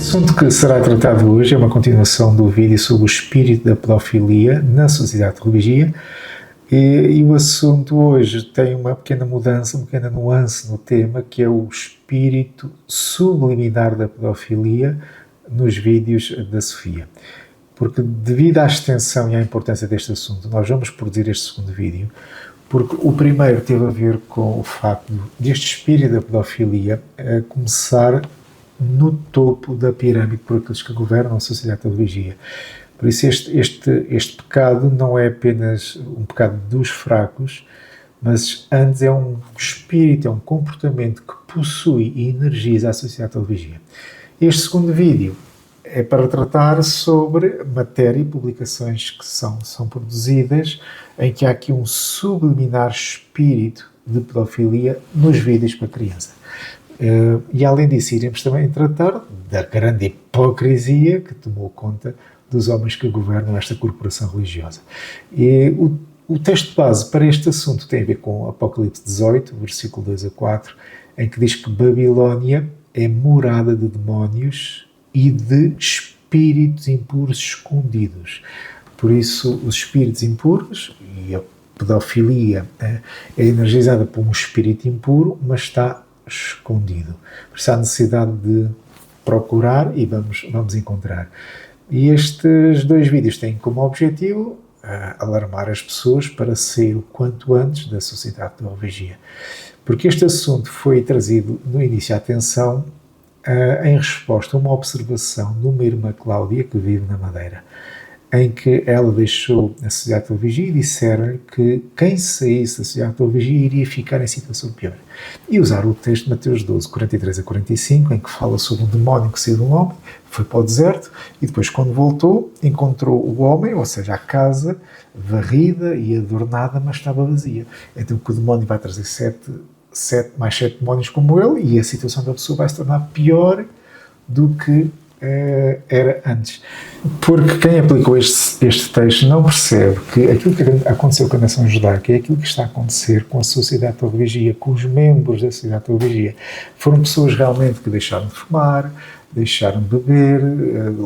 assunto que será tratado hoje é uma continuação do vídeo sobre o espírito da pedofilia na sociedade de religia e o assunto hoje tem uma pequena mudança, uma pequena nuance no tema, que é o espírito subliminar da pedofilia nos vídeos da Sofia. Porque devido à extensão e à importância deste assunto, nós vamos produzir este segundo vídeo, porque o primeiro teve a ver com o facto deste espírito da pedofilia começar no topo da pirâmide por aqueles que governam a sociedade da religia. Por isso este pecado não é apenas um pecado dos fracos, mas antes é um espírito, é um comportamento que possui e energiza a sociedade da religia. Este segundo vídeo é para tratar sobre matéria e publicações que são produzidas em que há aqui um subliminar espírito de pedofilia nos vídeos para criança. E além disso, iremos também tratar da grande hipocrisia que tomou conta dos homens que governam esta corporação religiosa. E o texto base para este assunto tem a ver com Apocalipse 18, versículo 2 a 4, em que diz que Babilónia é morada de demónios e de espíritos impuros escondidos. Por isso, os espíritos impuros e a pedofilia é energizada por um espírito impuro, mas está escondido. Por isso há necessidade de procurar e vamos encontrar. E estes dois vídeos têm como objetivo alarmar as pessoas para sair o quanto antes da sociedade da religia. Porque este assunto foi trazido no início à atenção em resposta a uma observação de uma irmã Cláudia que vive na Madeira, em que ela deixou a sociedade da vigia e disseram-lhe que quem saísse da sociedade da vigia iria ficar em situação pior. E usaram o texto de Mateus 12, 43 a 45, em que fala sobre um demónio que saiu de um homem, foi para o deserto, e depois, quando voltou, encontrou o homem, ou seja, a casa, varrida e adornada, mas estava vazia. Então, que o demónio vai trazer mais sete demónios como ele, e a situação da pessoa vai se tornar pior do que era antes. Porque quem aplicou este texto não percebe que aquilo que aconteceu com a nação judaica é aquilo que está a acontecer com a sociedade da religia, com os membros da sociedade da religia. Foram pessoas realmente que deixaram de fumar, deixaram de beber,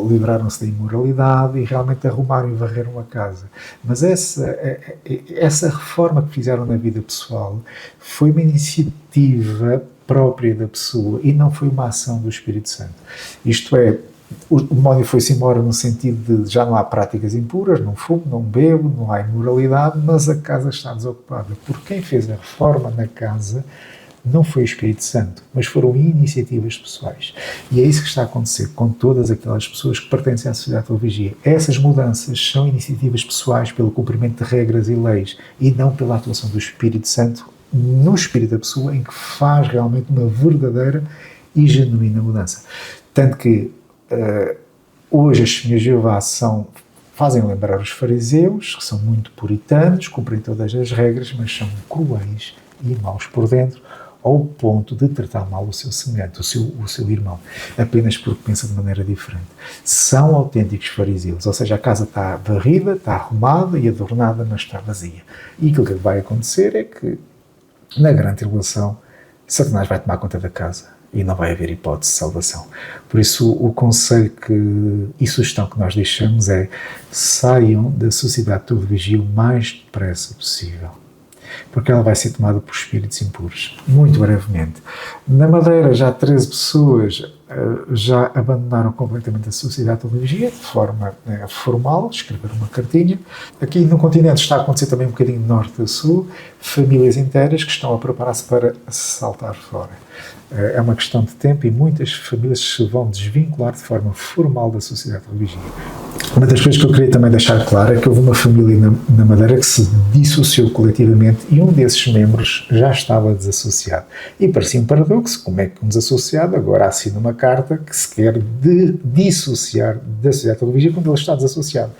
livraram-se da imoralidade e realmente arrumaram e varreram a casa. Mas essa reforma que fizeram na vida pessoal foi uma iniciativa própria da pessoa e não foi uma ação do Espírito Santo. Isto é, o demónio foi-se embora no sentido de já não há práticas impuras, não fumo, não bebo, não há imoralidade, mas a casa está desocupada. Porque quem fez a reforma na casa não foi o Espírito Santo, mas foram iniciativas pessoais. E é isso que está a acontecer com todas aquelas pessoas que pertencem à sociedade da vigia. Essas mudanças são iniciativas pessoais pelo cumprimento de regras e leis e não pela atuação do Espírito Santo no espírito da pessoa, em que faz realmente uma verdadeira e genuína mudança. Tanto que hoje as testemunhas de Jeová fazem lembrar os fariseus, que são muito puritanos, cumprem todas as regras, mas são cruéis e maus por dentro, ao ponto de tratar mal o seu semelhante, o seu irmão, apenas porque pensa de maneira diferente. São autênticos fariseus, ou seja, a casa está varrida, está arrumada e adornada, mas está vazia. E aquilo que vai acontecer é que na grande tribulação, Satanás vai tomar conta da casa e não vai haver hipótese de salvação. Por isso, o conselho e sugestão que nós deixamos é: saiam da sociedade da vigia o mais depressa possível, porque ela vai ser tomada por espíritos impuros, muito brevemente. Na Madeira, já 13 pessoas já abandonaram completamente a sociedade da vigia, de forma formal, escreveram uma cartinha. Aqui no continente está a acontecer também um bocadinho de norte a sul, famílias inteiras que estão a preparar-se para saltar fora. É uma questão de tempo e muitas famílias se vão desvincular de forma formal da sociedade da vigia. Uma das coisas que eu queria também deixar claro é que houve uma família na Madeira que se dissociou coletivamente e um desses membros já estava desassociado. E parecia um paradoxo: como é que um desassociado agora assina uma carta que se quer dissociar da sociedade da religia quando ele está desassociado?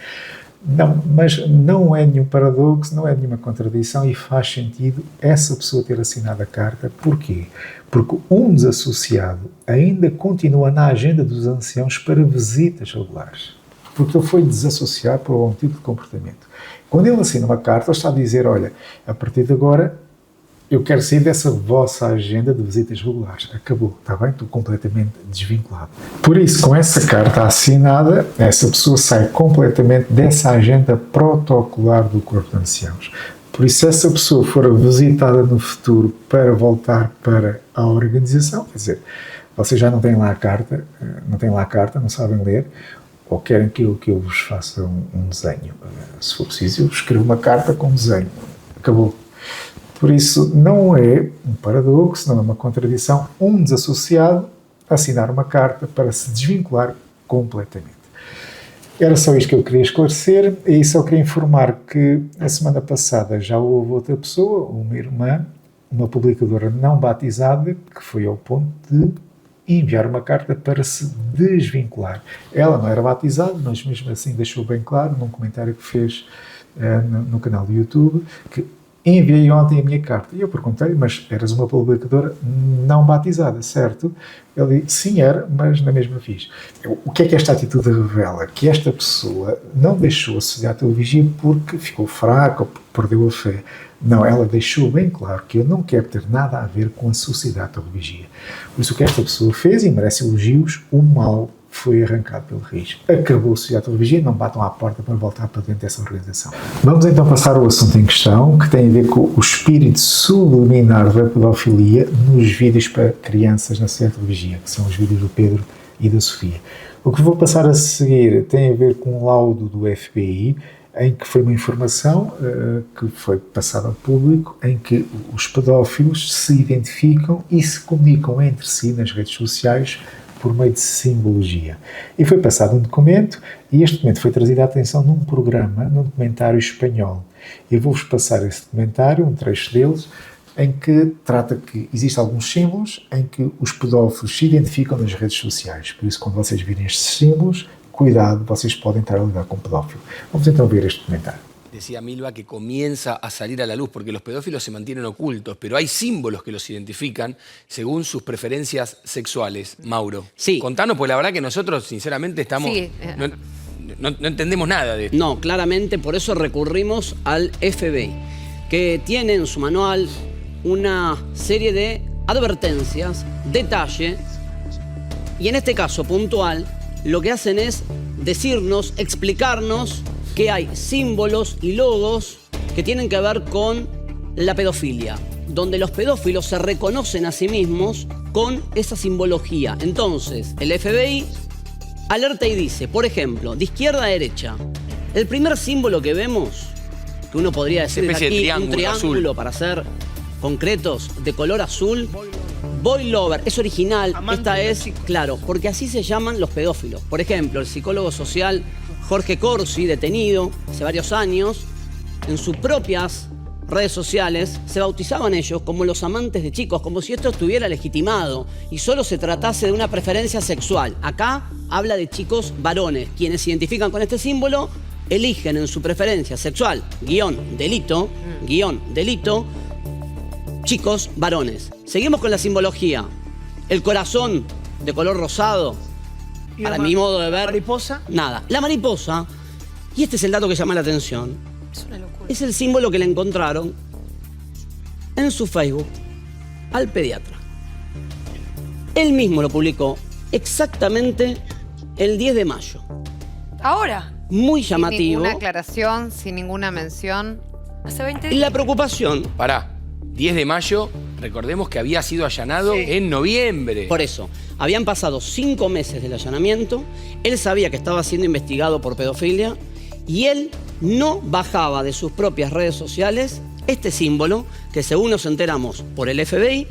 Não, mas não é nenhum paradoxo, não é nenhuma contradição e faz sentido essa pessoa ter assinado a carta. Porquê? Porque um desassociado ainda continua na agenda dos anciãos para visitas regulares, porque ele foi desassociado por algum tipo de comportamento. Quando ele assina uma carta, ele está a dizer: olha, a partir de agora eu quero sair dessa vossa agenda de visitas regulares. Acabou, está bem? Estou completamente desvinculado. Por isso, com essa carta assinada, essa pessoa sai completamente dessa agenda protocolar do Corpo de Anciãos. Por isso, se essa pessoa for visitada no futuro para voltar para a organização, quer dizer, vocês já não têm lá a carta, não sabem ler, ou querem que eu vos faça um desenho. Se for preciso, eu escrevo uma carta com um desenho. Acabou. Por isso, não é um paradoxo, não é uma contradição, um desassociado assinar uma carta para se desvincular completamente. Era só isto que eu queria esclarecer, e só queria informar que a semana passada já houve outra pessoa, uma irmã, uma publicadora não batizada, que foi ao ponto de enviar uma carta para se desvincular. Ela não era batizada, mas mesmo assim deixou bem claro, num comentário que fez no canal do YouTube, que enviei ontem a minha carta. E eu perguntei, mas eras uma publicadora não batizada, certo? Ele disse, sim, era, mas na mesma fiz. O que é que esta atitude revela? Que esta pessoa não deixou a Sociedade Televigia porque ficou fraca ou porque perdeu a fé. Não, ela deixou bem claro que eu não quero ter nada a ver com a Sociedade Televigia. Por isso o que esta pessoa fez, e merece elogios, o mal foi arrancado pelo raiz. Acabou a Sociedade Televigia, não batam à porta para voltar para dentro dessa organização. Vamos então passar ao assunto em questão, que tem a ver com o espírito subliminar da pedofilia nos vídeos para crianças na Sociedade Televigia, que são os vídeos do Pedro e da Sofia. O que vou passar a seguir tem a ver com um laudo do FBI, em que foi uma informação que foi passada ao público, em que os pedófilos se identificam e se comunicam entre si nas redes sociais por meio de simbologia. E foi passado um documento, e este documento foi trazido à atenção num programa, num documentário espanhol. Eu vou-vos passar esse documentário, um trecho deles, em que trata que existem alguns símbolos em que os pedófilos se identificam nas redes sociais. Por isso, quando vocês virem estes símbolos, cuidado, vocês podem estar a lidar com um pedófilo. Vamos então ver este documentário. Decía Milva que comienza a salir a la luz porque los pedófilos se mantienen ocultos, pero hay símbolos que los identifican según sus preferencias sexuales. Mauro, sí. Contanos, pues la verdad que nosotros sinceramente estamos... Sí. No entendemos nada de esto. No, claramente por eso recurrimos al FBI, que tiene en su manual una serie de advertencias, detalle, y en este caso puntual, lo que hacen es decirnos, explicarnos que hay símbolos y logos que tienen que ver con la pedofilia, donde los pedófilos se reconocen a sí mismos con esa simbología. Entonces, el FBI alerta y dice, por ejemplo, de izquierda a derecha, el primer símbolo que vemos, que uno podría decir Especie aquí, de triángulo, un triángulo azul. para ser concretos, de color azul, boy lover, es original, esta es, claro, porque así se llaman los pedófilos. Por ejemplo, el psicólogo social Jorge Corsi, detenido hace varios años, en sus propias redes sociales se bautizaban ellos como los amantes de chicos, como si esto estuviera legitimado y solo se tratase de una preferencia sexual. Acá habla de chicos varones, quienes se identifican con este símbolo, eligen en su preferencia sexual, delito, chicos varones. Seguimos con la simbología. El corazón de color rosado, para mi modo de ver, mariposa. Nada. La mariposa, y este es el dato que llama la atención, Es una locura. es el símbolo que le encontraron en su Facebook al pediatra. Él mismo lo publicó exactamente el 10 de mayo. Ahora, Muy Sin llamativo. ninguna aclaración, sin ninguna mención. hace 20 Y días. la preocupación, Pará, 10 de mayo, recordemos que había sido allanado Sí. en noviembre. por eso, habían pasado 5 meses del allanamiento, él sabía que estaba siendo investigado por pedofilia y él no bajaba de sus propias redes sociales este símbolo que, según nos enteramos por el FBI,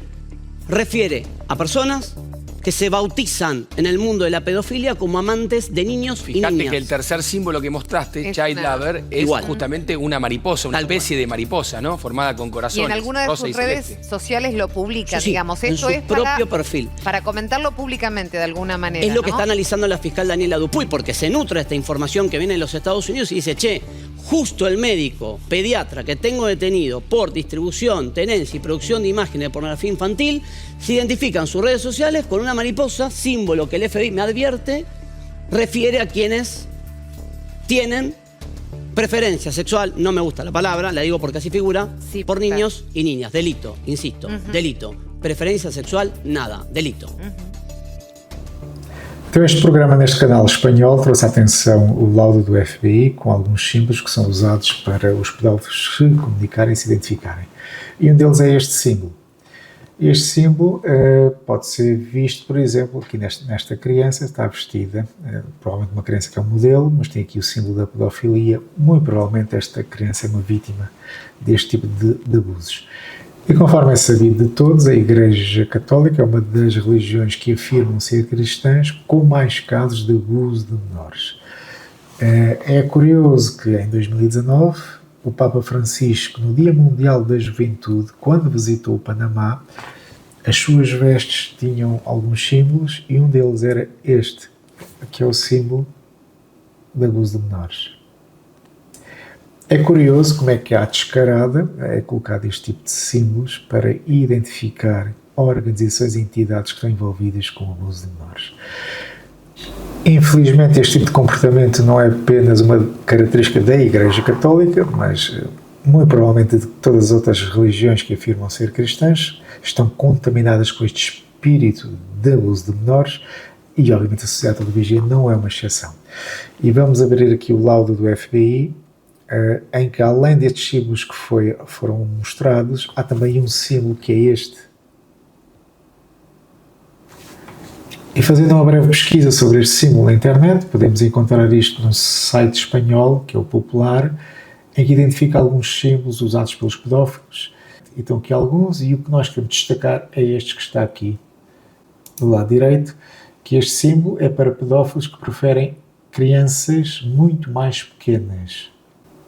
refiere a personas que se bautizan en el mundo de la pedofilia como amantes de niños y Fíjate niñas. que el tercer símbolo que mostraste, Es Child una- Lover, es Igual. justamente una mariposa, una Tal cual. especie de mariposa, ¿no? Formada con Y corazones. en alguna de rosa sus y redes celeste. sociales lo publica, Sí, sí, digamos. en Esto su es propio perfil. para comentarlo públicamente de alguna manera. Es lo que ¿no? está analizando la fiscal Daniela Dupuy, porque se nutre esta información que viene de los Estados Unidos y dice, che, justo el médico pediatra que tengo detenido por distribución, tenencia y producción de imágenes de pornografía infantil, se identifica en sus redes sociales con una mariposa, símbolo que el FBI me advierte, refiere a quienes tienen Preferencia sexual, no me gusta la palabra, la digo porque así figura, Sí, por claro. niños y niñas. Delito, insisto, delito. Preferência sexual, nada, delito. Então este programa neste canal espanhol trouxe à atenção o laudo do FBI com alguns símbolos que são usados para os pedófilos se comunicarem e se identificarem. E um deles é este símbolo. Este símbolo pode ser visto, por exemplo, aqui nesta criança, está vestida, provavelmente uma criança que é um modelo, mas tem aqui o símbolo da pedofilia. Muito provavelmente esta criança é uma vítima deste tipo de abusos. E conforme é sabido de todos, a Igreja Católica é uma das religiões que afirmam ser cristãs com mais casos de abuso de menores. É curioso que em 2019 o Papa Francisco, no Dia Mundial da Juventude, quando visitou o Panamá, as suas vestes tinham alguns símbolos e um deles era este, que é o símbolo de abuso de menores. É curioso como é que há descarada é colocado este tipo de símbolos para identificar organizações e entidades que estão envolvidas com o abuso de menores. Infelizmente, este tipo de comportamento não é apenas uma característica da Igreja Católica, mas muito provavelmente de todas as outras religiões que afirmam ser cristãs estão contaminadas com este espírito de abuso de menores e, obviamente, a Sociedade de Vigia não é uma exceção. E vamos abrir aqui o laudo do FBI, em que, além destes símbolos que foram mostrados, há também um símbolo que é este. E fazendo uma breve pesquisa sobre este símbolo na internet, podemos encontrar isto num site espanhol, que é o Popular, em que identifica alguns símbolos usados pelos pedófilos. E estão aqui alguns, e o que nós queremos destacar é este que está aqui, do lado direito, que este símbolo é para pedófilos que preferem crianças muito mais pequenas.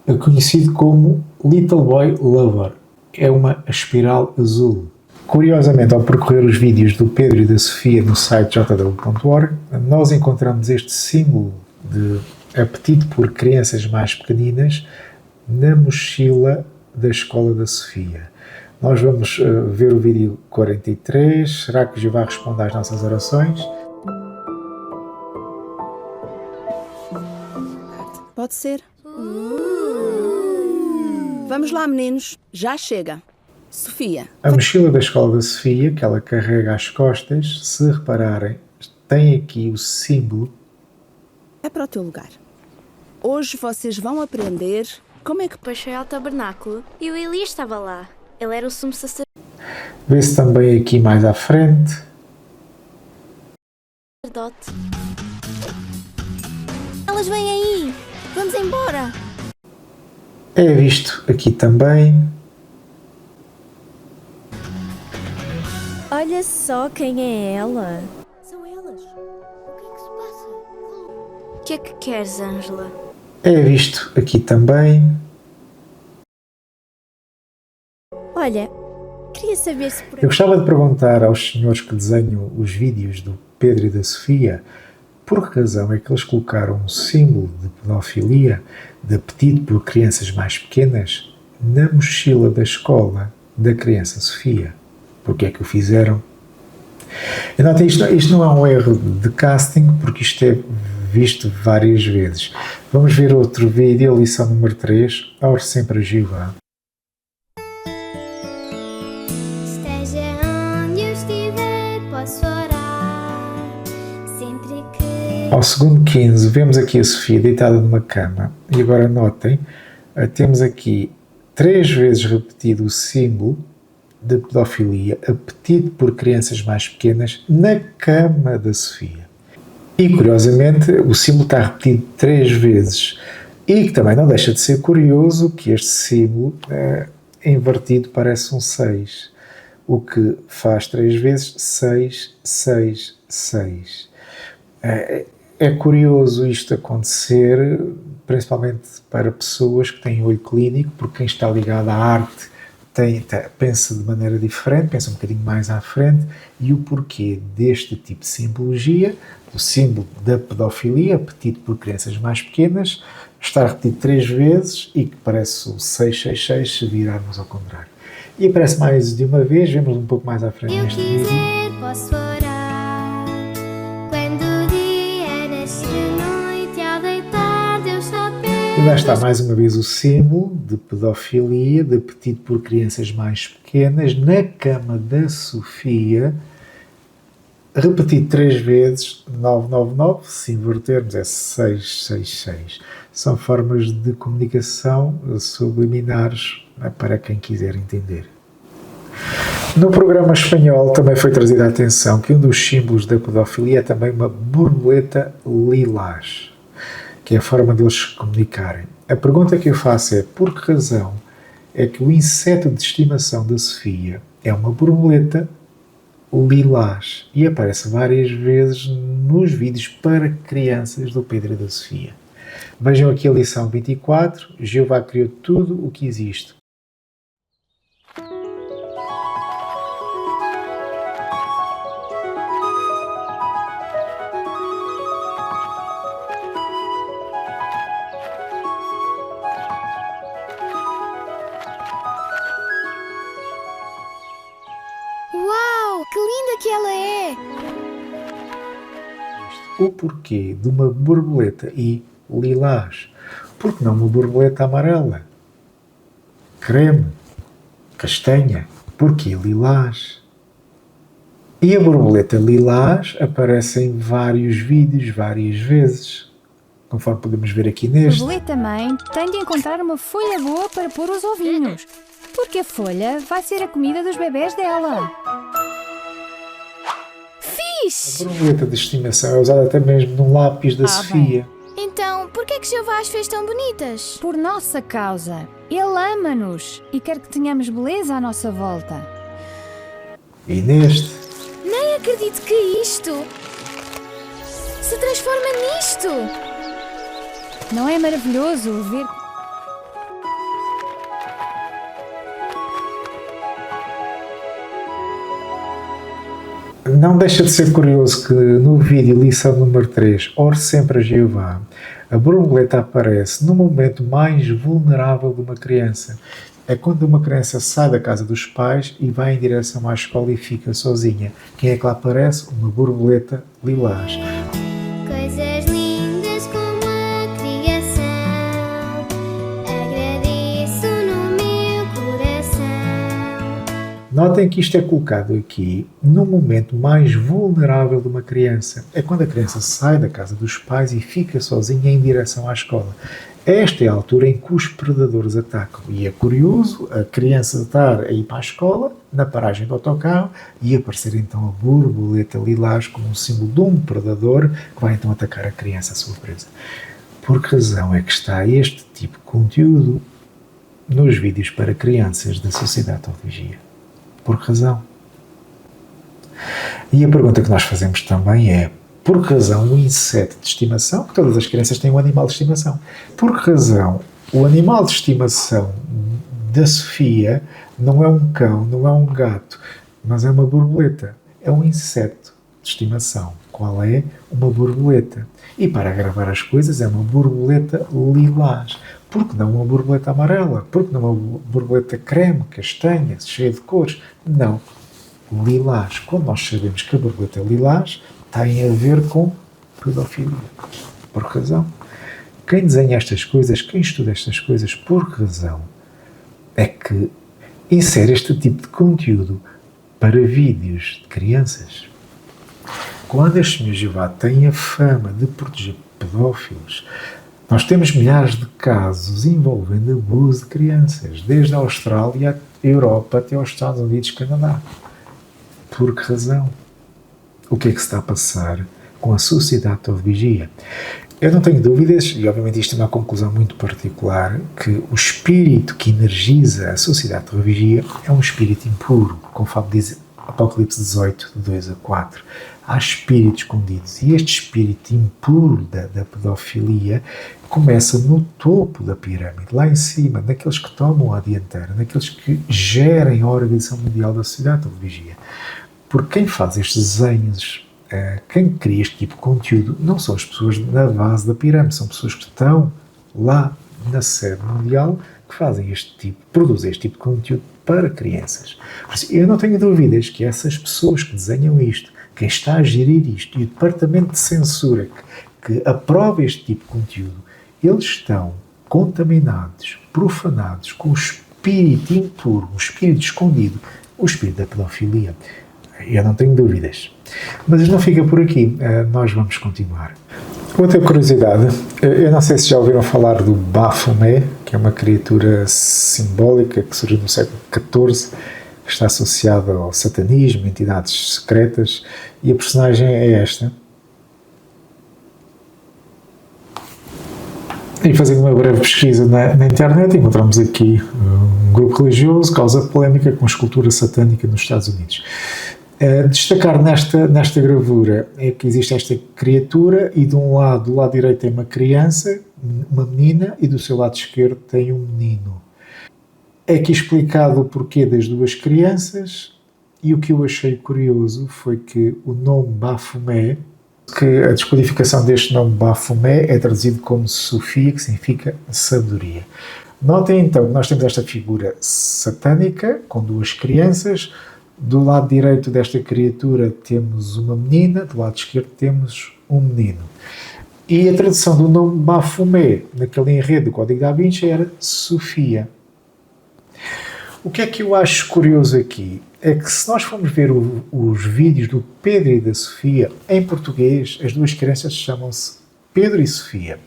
É conhecido como Little Boy Lover. É uma espiral azul. Curiosamente, ao percorrer os vídeos do Pedro e da Sofia no site jw.org, nós encontramos este símbolo de apetite por crianças mais pequeninas na mochila da escola da Sofia. Nós vamos ver o vídeo 43. Será que Jeová responde às nossas orações? Pode ser. Vamos lá, meninos. Já chega. Sofia. A mochila da escola da Sofia, que ela carrega às costas, se repararem, tem aqui o símbolo. É para o teu lugar. Hoje vocês vão aprender como é que... Depois foi ao tabernáculo e o Elias estava lá. Ele era o sumo sacerdote. Vê-se também aqui mais à frente. Elas vêm aí. Vamos embora. É visto aqui também. Olha só quem é ela. São elas. O que é que se passa? O que é que queres, Ângela? É visto aqui também. Olha, queria saber se por Eu gostava de perguntar aos senhores que desenham os vídeos do Pedro e da Sofia por que razão é que eles colocaram um símbolo de pedofilia, de apetite por crianças mais pequenas, na mochila da escola da criança Sofia. Porque é que o fizeram? E notem, isto não é um erro de casting, porque isto é visto várias vezes. Vamos ver outro vídeo, a lição número 3, ore sempre a Jeová. Esteja onde eu estiver, posso orar. Sempre que... Ao segundo 15, vemos aqui a Sofia deitada numa cama. E agora notem, temos aqui 3 vezes repetido o símbolo de pedofilia, apetite por crianças mais pequenas, na cama da Sofia. E, curiosamente, o símbolo está repetido 3 vezes. E que também não deixa de ser curioso que este símbolo, invertido, parece um 6. O que faz 3 vezes 6, 6, 6. É curioso isto acontecer, principalmente para pessoas que têm olho clínico, porque quem está ligado à arte pensa de maneira diferente, pensa um bocadinho mais à frente, e o porquê deste tipo de simbologia, o símbolo da pedofilia, apetite por crianças mais pequenas, está repetido 3 vezes e que parece o 666 se virarmos ao contrário. E aparece mais de uma vez, vemos um pouco mais à frente eu neste vídeo. quiser, posso orar. Quando o dia nasce de noite, ao deitar, Deus está perto. E lá está mais uma vez o símbolo de pedofilia, de apetite por crianças mais pequenas, na cama da Sofia, repetido 3 vezes, 999, se invertermos é 666. São formas de comunicação subliminares para quem quiser entender. No programa espanhol também foi trazida a atenção que um dos símbolos da pedofilia é também uma borboleta lilás, que é a forma deles se comunicarem. A pergunta que eu faço é: por que razão é que o inseto de estimação da Sofia é uma borboleta lilás e aparece várias vezes nos vídeos para crianças do Pedro e da Sofia? Vejam aqui a lição 24. Jeová criou tudo o que existe. Uau, que linda que ela é! O porquê de uma borboleta e lilás? Por que não uma borboleta amarela? Creme? Castanha? Porquê lilás? E a borboleta lilás aparece em vários vídeos, várias vezes, conforme podemos ver aqui A neste. borboleta mãe tem de encontrar uma folha boa para pôr os ovinhos, porque a folha vai ser a comida dos bebés dela. Fixe! A borboleta de estimação é usada até mesmo no lápis da Sofia. Então, por que é que Jeová as fez tão bonitas? Por nossa causa. Ele ama-nos e quer que tenhamos beleza à nossa volta. E neste, Nem acredito que isto se transforma nisto! Não é maravilhoso ver... não deixa de ser curioso que no vídeo lição número 3, ore sempre a Jeová, a borboleta aparece no momento mais vulnerável de uma criança. É quando uma criança sai da casa dos pais e vai em direção à escola e fica sozinha. Quem é que lá aparece? Uma borboleta lilás. Coisas lindas como a criação, agradeço no meu coração. Notem que isto é colocado aqui no momento mais vulnerável de uma criança. É quando a criança sai da casa dos pais e fica sozinha em direção à escola. Esta é a altura em que os predadores atacam. E é curioso a criança estar a ir para a escola, na paragem do autocarro, e aparecer então a borboleta lilás como um símbolo de um predador que vai então atacar a criança, a sua presa. Por que razão é que está este tipo de conteúdo nos vídeos para crianças da Sociedade de Vigia? Por que razão? E a pergunta que nós fazemos também é: por que razão o inseto de estimação, que todas as crianças têm um animal de estimação, por que razão o animal de estimação da Sofia não é um cão, não é um gato, mas é uma borboleta? É um inseto de estimação. Qual é? Uma borboleta. E para agravar as coisas é uma borboleta lilás. Por que não uma borboleta amarela? Por que não uma borboleta creme, castanha, cheia de cores? Não. Lilás. Quando nós sabemos que a borboleta lilás tem a ver com pedofilia. Por que razão? Quem desenha estas coisas, quem estuda estas coisas, por que razão é que insere este tipo de conteúdo para vídeos de crianças? Quando este Senhor Jeová tem a fama de proteger pedófilos, nós temos milhares de casos envolvendo abuso de crianças, desde a Austrália, a Europa, até aos Estados Unidos e Canadá. Por que razão? O que é que se está a passar com a Sociedade de Vigia? Eu não tenho dúvidas, e obviamente isto é uma conclusão muito particular, que o espírito que energiza a Sociedade de Vigia é um espírito impuro, conforme diz Apocalipse 18, de 2 a 4. Há espíritos escondidos, e este espírito impuro da pedofilia começa no topo da pirâmide, lá em cima, naqueles que tomam a dianteira, naqueles que gerem a Organização Mundial da Sociedade de Vigia. Porque quem faz estes desenhos, quem cria este tipo de conteúdo, não são as pessoas na base da pirâmide, são pessoas que estão lá na sede mundial que fazem este tipo, produzem este tipo de conteúdo para crianças. Por isso, eu não tenho dúvidas que essas pessoas que desenham isto, quem está a gerir isto e o departamento de censura que aprova este tipo de conteúdo, eles estão contaminados, profanados com o espírito impuro, o espírito escondido, o espírito da pedofilia. Eu não tenho dúvidas. Mas não fica por aqui, nós vamos continuar. Outra curiosidade, eu não sei se já ouviram falar do Baphomet, que é uma criatura simbólica que surgiu no século XIV, que está associada ao satanismo, entidades secretas, e a personagem é esta. E fazendo uma breve pesquisa na internet, encontramos aqui um grupo religioso causa polémica com a escultura satânica nos Estados Unidos. Destacar nesta gravura é que existe esta criatura e do lado direito tem uma criança, uma menina, e do seu lado esquerdo tem um menino. É aqui explicado o porquê das duas crianças, e o que eu achei curioso foi que o nome Baphomet, que a descodificação deste nome Baphomet é traduzido como Sofia, que significa sabedoria. Notem então que nós temos esta figura satânica com duas crianças. Do lado direito desta criatura temos uma menina, do lado esquerdo temos um menino. E a tradução do nome Baphomet naquele enredo do Código da Vinci era Sofia. O que é que eu acho curioso aqui? É que se nós formos ver os vídeos do Pedro e da Sofia, em português as duas crianças chamam-se Pedro e Sofia.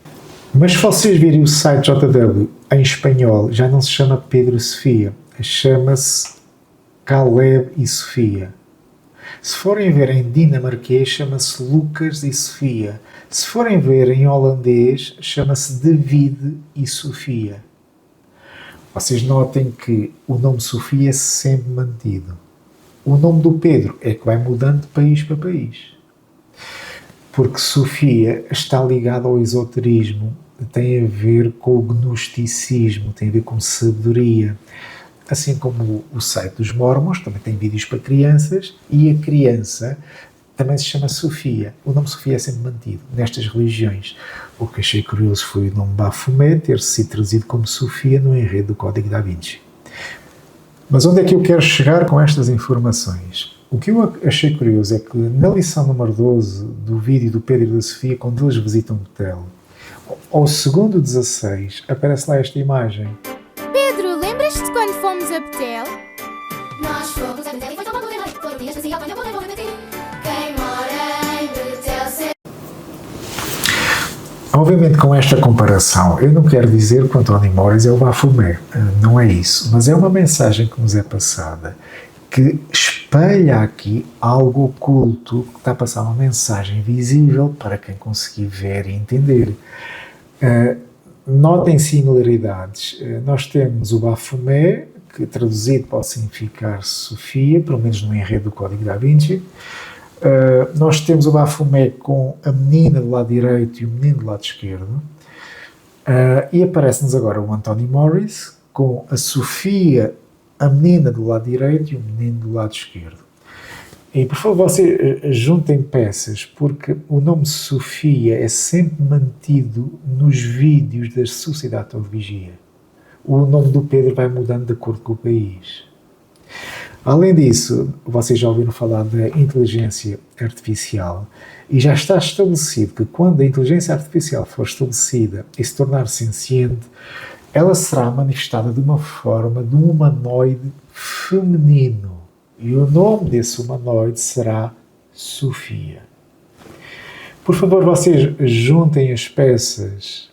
Mas se vocês virem o site JW em espanhol, já não se chama Pedro e Sofia, chama-se Caleb e Sofia. Se forem ver em dinamarquês, chama-se Lucas e Sofia. Se forem ver em holandês, chama-se David e Sofia. Vocês notem que o nome Sofia é sempre mantido. O nome do Pedro é que vai mudando de país para país. Porque Sofia está ligada ao esoterismo, tem a ver com o gnosticismo, tem a ver com sabedoria. Assim como o site dos Mormons também tem vídeos para crianças, e a criança também se chama Sofia. O nome Sofia é sempre mantido nestas religiões. O que achei curioso foi o nome Baphomet ter sido traduzido como Sofia no enredo do Código da Vinci. Mas onde é que eu quero chegar com estas informações? O que eu achei curioso é que na lição número 12 do vídeo do Pedro e da Sofia, quando eles visitam Betel, ao segundo 16, aparece lá esta imagem. Pedro, lembras-te quando fomos a Betel? Nós fomos a Betel e foi tão bom poder ir. Todo dia fazia quando eu vou repetir. Quem mora em Betel... Obviamente, com esta comparação, eu não quero dizer que o António Mores é o Baphomet, não é isso, mas é uma mensagem que nos é passada, que espelha aqui algo oculto, que está a passar uma mensagem visível para quem conseguir ver e entender. Notem similaridades. Nós temos o Baphomet, que traduzido pode significar Sofia, pelo menos no enredo do Código da Vinci. Nós temos o Baphomet com a menina do lado direito e o menino do lado esquerdo. E aparece-nos agora o Anthony Morris com a Sofia, a menina do lado direito e o menino do lado esquerdo. E por favor, vocês juntem peças, porque o nome Sofia é sempre mantido nos vídeos da Sociedade de Vigia. O nome do Pedro vai mudando de acordo com o país. Além disso, vocês já ouviram falar da inteligência artificial, e já está estabelecido que quando a inteligência artificial for estabelecida e se tornar senciente, ela será manifestada de uma forma de um humanoide feminino. E o nome desse humanoide será Sofia. Por favor, vocês juntem as peças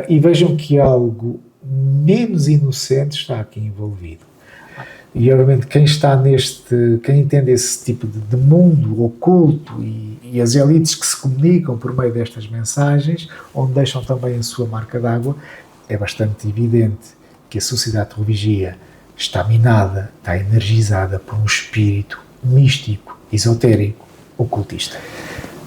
e vejam que algo menos inocente está aqui envolvido. E, obviamente, quem entende esse tipo de mundo oculto e as elites que se comunicam por meio destas mensagens, onde deixam também a sua marca d'água, é bastante evidente que a sociedade de Vigia está minada, está energizada por um espírito místico, esotérico, ocultista.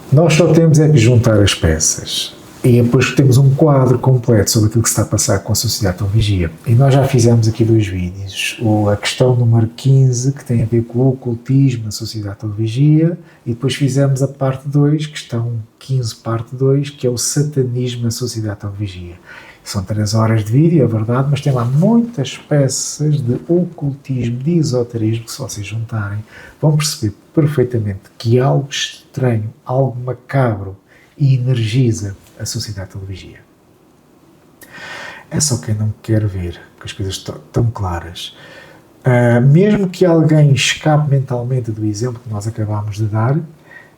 Nós só temos é que juntar as peças. E depois temos um quadro completo sobre aquilo que se está a passar com a sociedade de Vigia. E nós já fizemos aqui 2 vídeos. A questão número 15, que tem a ver com o ocultismo na sociedade de Vigia, e depois fizemos a parte 2, questão 15, parte 2, que é o satanismo na sociedade de Vigia. São 3 horas de vídeo, é verdade, mas tem lá muitas peças de ocultismo, de esoterismo, que se vocês juntarem, vão perceber perfeitamente que algo estranho, algo macabro, e energiza a sociedade de Vigia. É só quem não quer ver, porque as coisas estão claras. Mesmo que alguém escape mentalmente do exemplo que nós acabámos de dar,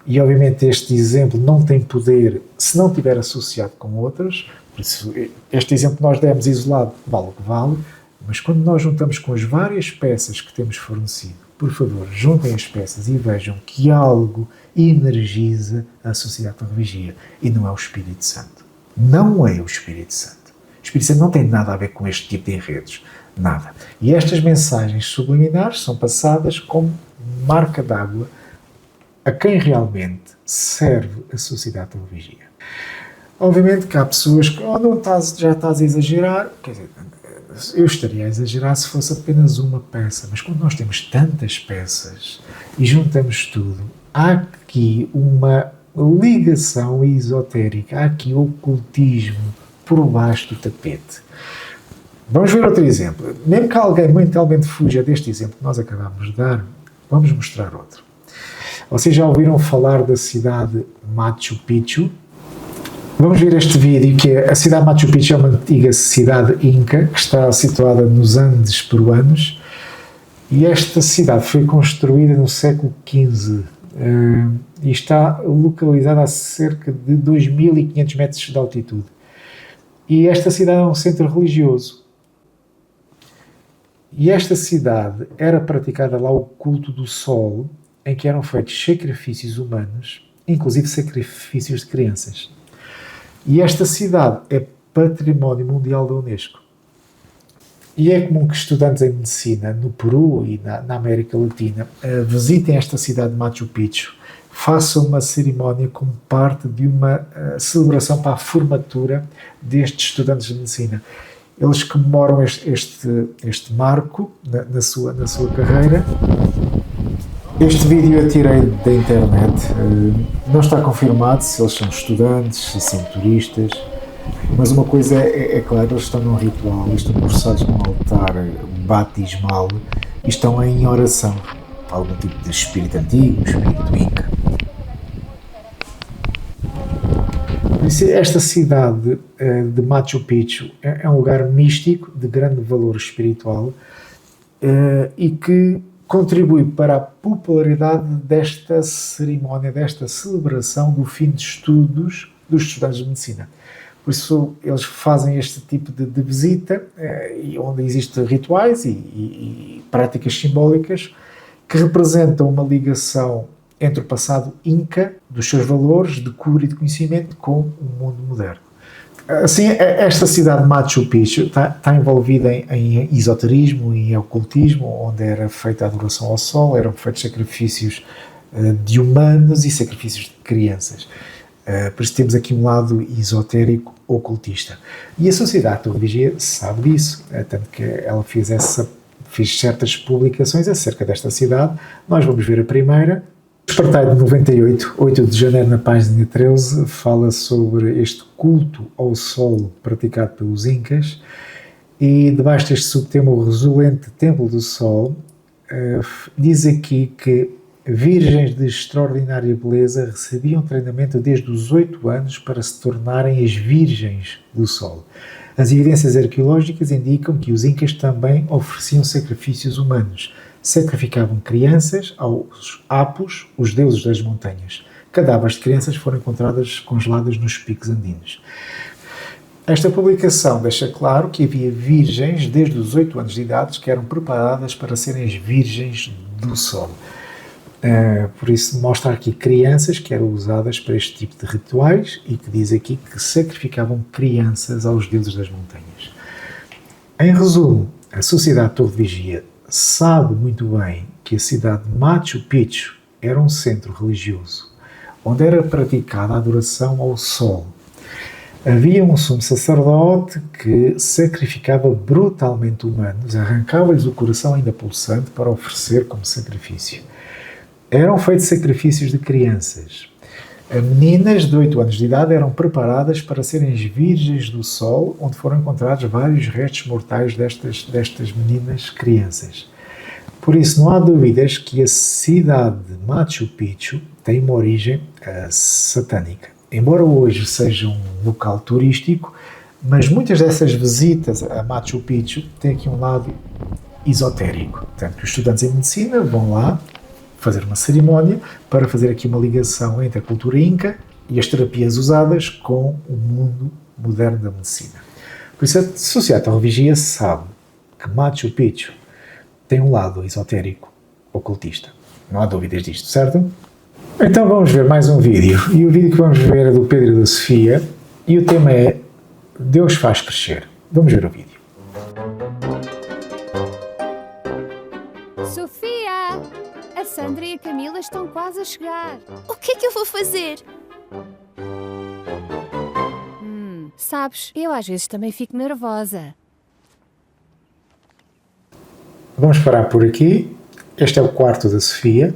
e obviamente este exemplo não tem poder se não estiver associado com outros, por isso este exemplo que nós demos isolado vale o que vale, mas quando nós juntamos com as várias peças que temos fornecido, por favor, juntem as peças e vejam que algo energiza a sociedade da vigia, e não é o Espírito Santo. Não é o Espírito Santo. O Espírito Santo não tem nada a ver com este tipo de enredos. Nada. E estas mensagens subliminares são passadas como marca d'água a quem realmente serve a sociedade da vigia. Obviamente que há pessoas que já estás a exagerar, quer dizer, eu estaria a exagerar se fosse apenas uma peça, mas quando nós temos tantas peças e juntamos tudo, há aqui uma ligação esotérica, há aqui ocultismo por baixo do tapete. Vamos ver outro exemplo. Mesmo que alguém mentalmente fuja deste exemplo que nós acabamos de dar, vamos mostrar outro. Vocês já ouviram falar da cidade Machu Picchu? Vamos ver este vídeo, que é a cidade Machu Picchu, é uma antiga cidade inca que está situada nos Andes peruanos, e esta cidade foi construída no século XV e está localizada a cerca de 2.500 metros de altitude. E esta cidade é um centro religioso. E esta cidade era praticada lá o culto do sol, em que eram feitos sacrifícios humanos, inclusive sacrifícios de crianças. E esta cidade é património mundial da Unesco. E é comum que estudantes em medicina no Peru e na América Latina visitem esta cidade de Machu Picchu, façam uma cerimónia como parte de uma celebração para a formatura destes estudantes de medicina. Eles comemoram este marco na sua carreira. Este vídeo eu tirei da internet, não está confirmado se eles são estudantes, se são turistas, mas uma coisa é claro, eles estão num ritual, estão processados num altar batismal e estão em oração, algum tipo de espírito antigo, espírito inca. Esta cidade de Machu Picchu é um lugar místico de grande valor espiritual e que contribui para a popularidade desta cerimónia, desta celebração do fim de estudos dos estudantes de medicina. Por isso eles fazem este tipo de visita, onde existem rituais e práticas simbólicas que representam uma ligação entre o passado inca, dos seus valores de cura e de conhecimento, com o mundo moderno. Assim, esta cidade de Machu Picchu está envolvida em esoterismo e em ocultismo, onde era feita a adoração ao sol, eram feitos sacrifícios de humanos e sacrifícios de crianças. Por isso temos aqui um lado esotérico, ocultista. E a sociedade da vigia sabe disso, tanto que ela fez certas publicações acerca desta cidade. Nós vamos ver a primeira. O Espartalho de 98, 8 de janeiro, na página 13, fala sobre este culto ao sol praticado pelos incas, e debaixo deste subtema, o resolente Templo do Sol, diz aqui que virgens de extraordinária beleza recebiam treinamento desde os 8 anos para se tornarem as virgens do sol. As evidências arqueológicas indicam que os incas também ofereciam sacrifícios humanos. Sacrificavam crianças aos apos, os deuses das montanhas. Cadáveres de crianças foram encontradas congeladas nos picos andinos. Esta publicação deixa claro que havia virgens desde os 8 anos de idade que eram preparadas para serem as virgens do sol. Por isso mostra aqui crianças que eram usadas para este tipo de rituais e que diz aqui que sacrificavam crianças aos deuses das montanhas. Em resumo, a sociedade de Torre de Vigia sabe muito bem que a cidade de Machu Picchu era um centro religioso, onde era praticada a adoração ao sol. Havia um sumo sacerdote que sacrificava brutalmente humanos, arrancava-lhes o coração ainda pulsante para oferecer como sacrifício. Eram feitos sacrifícios de crianças. Meninas de 8 anos de idade eram preparadas para serem as virgens do sol, onde foram encontrados vários restos mortais destas meninas crianças. Por isso, não há dúvidas que a cidade de Machu Picchu tem uma origem satânica. Embora hoje seja um local turístico, Mas muitas dessas visitas a Machu Picchu têm aqui um lado esotérico. Portanto, os estudantes em medicina vão lá fazer uma cerimónia para fazer aqui uma ligação entre a cultura inca e as terapias usadas com o mundo moderno da medicina. Por isso, a Sociedade Religiosa sabe que Machu Picchu tem um lado esotérico, ocultista. Não há dúvidas disto, certo? Então vamos ver mais um vídeo. E o vídeo que vamos ver é do Pedro e da Sofia. E o tema é Deus faz crescer. Vamos ver o vídeo. Sofia! A Sandra e a Camila estão quase a chegar. O que é que eu vou fazer? Sabes, eu às vezes também fico nervosa. Vamos parar por aqui. Este é o quarto da Sofia.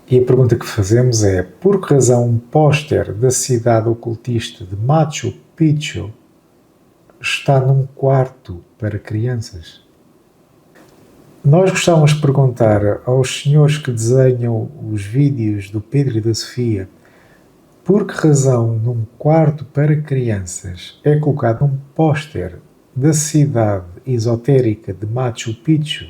E a pergunta que fazemos é: por que razão um póster da cidade ocultista de Machu Picchu está num quarto para crianças? Nós gostávamos de perguntar aos senhores que desenham os vídeos do Pedro e da Sofia por que razão num quarto para crianças é colocado um póster da cidade esotérica de Machu Picchu,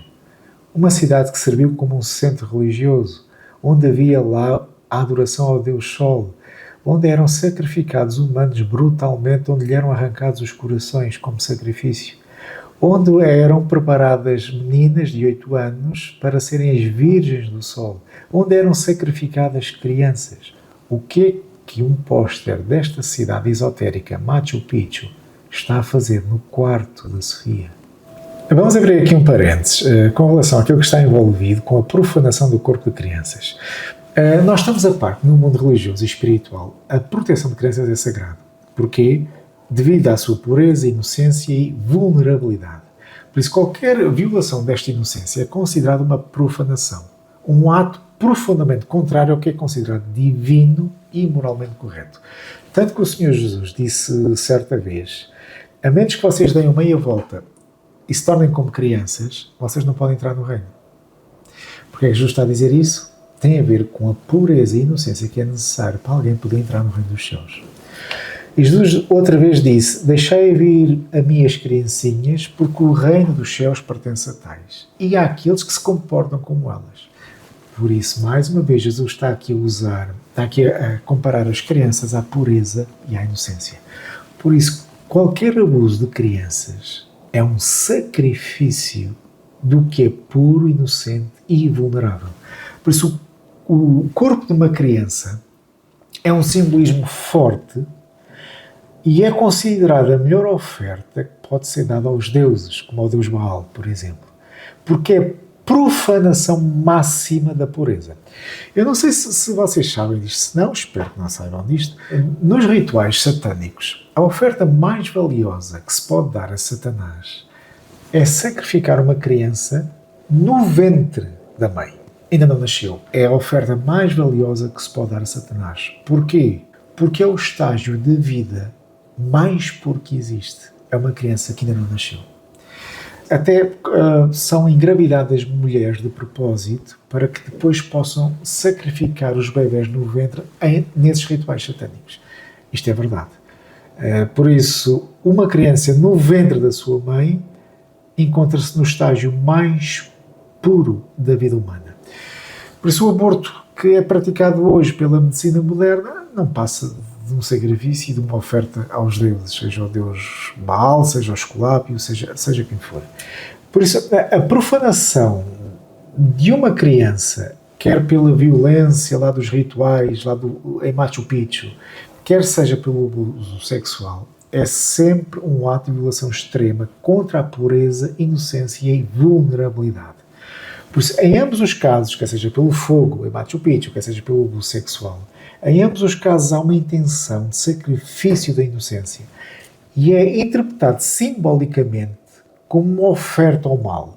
uma cidade que serviu como um centro religioso, onde havia lá a adoração ao Deus Sol, onde eram sacrificados humanos brutalmente, onde lhe eram arrancados os corações como sacrifício, onde eram preparadas meninas de 8 anos para serem as virgens do Sol, onde eram sacrificadas crianças. O que é que um póster desta cidade esotérica, Machu Picchu, está a fazer no quarto da Sofia? Vamos abrir aqui um parênteses com relação àquilo que está envolvido com a profanação do corpo de crianças. Nós estamos a par que no mundo religioso e espiritual a proteção de crianças é sagrada. Porquê? Devido à sua pureza, inocência e vulnerabilidade. Por isso, qualquer violação desta inocência é considerada uma profanação, um ato profundamente contrário ao que é considerado divino e moralmente correto. Tanto que o Senhor Jesus disse certa vez: a menos que vocês deem uma meia volta e se tornem como crianças, vocês não podem entrar no reino. Porque é que Jesus está a dizer isso? Tem a ver com a pureza e inocência que é necessário para alguém poder entrar no reino dos céus. E Jesus outra vez disse: deixai vir a mim as criancinhas, porque o reino dos céus pertence a tais. E há aqueles que se comportam como elas. Por isso, mais uma vez, Jesus está aqui a comparar as crianças à pureza e à inocência. Por isso, qualquer abuso de crianças é um sacrifício do que é puro, inocente e vulnerável. Por isso, o corpo de uma criança é um simbolismo forte e é considerada a melhor oferta que pode ser dada aos deuses, como ao deus Baal, por exemplo. Porque é profanação máxima da pureza. Eu não sei se vocês sabem disto, se não, espero que não saibam disto. Nos rituais satânicos, a oferta mais valiosa que se pode dar a Satanás é sacrificar uma criança no ventre da mãe. Ainda não nasceu. É a oferta mais valiosa que se pode dar a Satanás. Porquê? Porque é o estágio de vida mais puro que existe. É uma criança que ainda não nasceu. Até são engravidadas mulheres de propósito para que depois possam sacrificar os bebés no ventre nesses rituais satânicos. Isto é verdade. Por isso, uma criança no ventre da sua mãe encontra-se no estágio mais puro da vida humana. Por isso, o aborto que é praticado hoje pela medicina moderna não passa de um sacrifício e de uma oferta aos deuses, seja o deus Baal, seja o Esculápio, seja quem for. Por isso, a profanação de uma criança, quer pela violência lá dos rituais, em Machu Picchu, quer seja pelo abuso sexual, é sempre um ato de violação extrema contra a pureza, inocência e vulnerabilidade. Por isso, em ambos os casos, quer seja pelo fogo em Machu Picchu, quer seja pelo abuso sexual, em ambos os casos há uma intenção de sacrifício da inocência e é interpretado simbolicamente como uma oferta ao mal,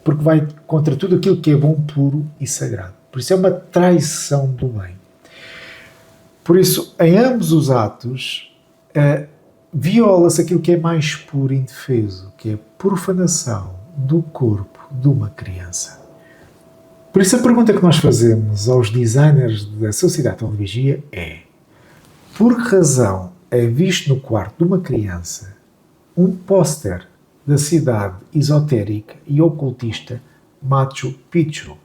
porque vai contra tudo aquilo que é bom, puro e sagrado. Por isso é uma traição do bem. Por isso, em ambos os atos, viola-se aquilo que é mais puro e indefeso, que é a profanação do corpo de uma criança. Por isso, a pergunta que nós fazemos aos designers da Sociedade de Vigia é: por que razão é visto no quarto de uma criança um póster da cidade esotérica e ocultista Machu Picchu.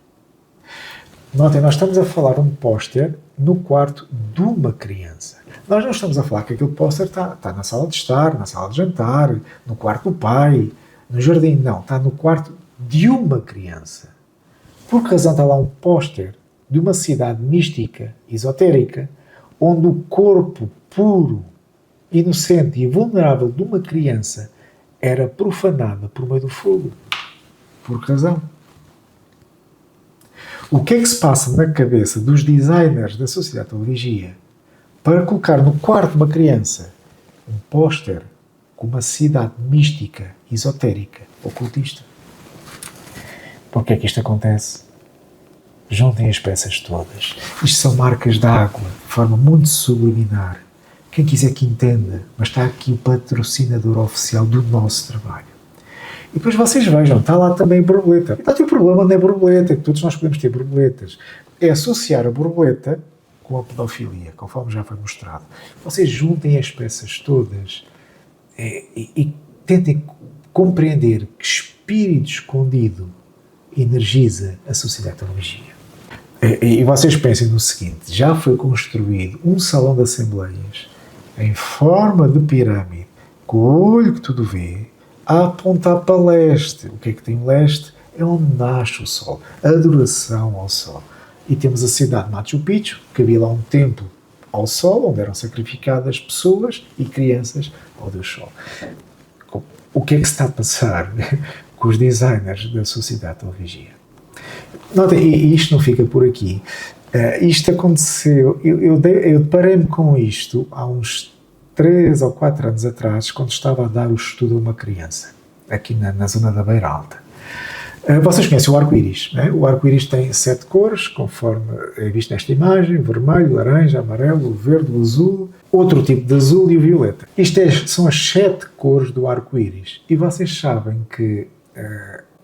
Notem, nós estamos a falar de um póster no quarto de uma criança. Nós não estamos a falar que aquele póster está na sala de estar, na sala de jantar, no quarto do pai, no jardim. Não, está no quarto de uma criança. Por que razão está lá um póster de uma cidade mística, esotérica, onde o corpo puro, inocente e vulnerável de uma criança era profanada por meio do fogo? Por que razão? O que é que se passa na cabeça dos designers da Sociedade de Vigia para colocar no quarto de uma criança um póster com uma cidade mística, esotérica, ocultista? Por que é que isto acontece? Juntem as peças todas. Isto são marcas de água, de forma muito subliminar. Quem quiser que entenda, mas está aqui o patrocinador oficial do nosso trabalho. E depois vocês vejam, está lá também a borboleta. Então, o problema não é borboleta, que todos nós podemos ter borboletas. É associar a borboleta com a pedofilia, conforme já foi mostrado. Vocês juntem as peças todas e tentem compreender que espírito escondido energiza a sociedade da vigia. E vocês pensem no seguinte, já foi construído um salão de assembleias em forma de pirâmide, com o olho que tudo vê, a apontar para leste. O que é que tem leste? É onde nasce o sol. Adoração ao sol. E temos a cidade de Machu Picchu, que havia lá um templo ao sol, onde eram sacrificadas pessoas e crianças ao Deus Sol. O que é que se está a passar com os designers da Sociedade de Vigia? Notem, e isto não fica por aqui. Isto aconteceu, eu deparei-me com isto há uns 3 ou 4 anos atrás, quando estava a dar o estudo a uma criança, aqui na zona da Beira Alta. Vocês conhecem o arco-íris, não é? O arco-íris tem 7 cores, conforme é visto nesta imagem: vermelho, laranja, amarelo, verde, azul, outro tipo de azul e o violeta. São as 7 cores do arco-íris. E vocês sabem que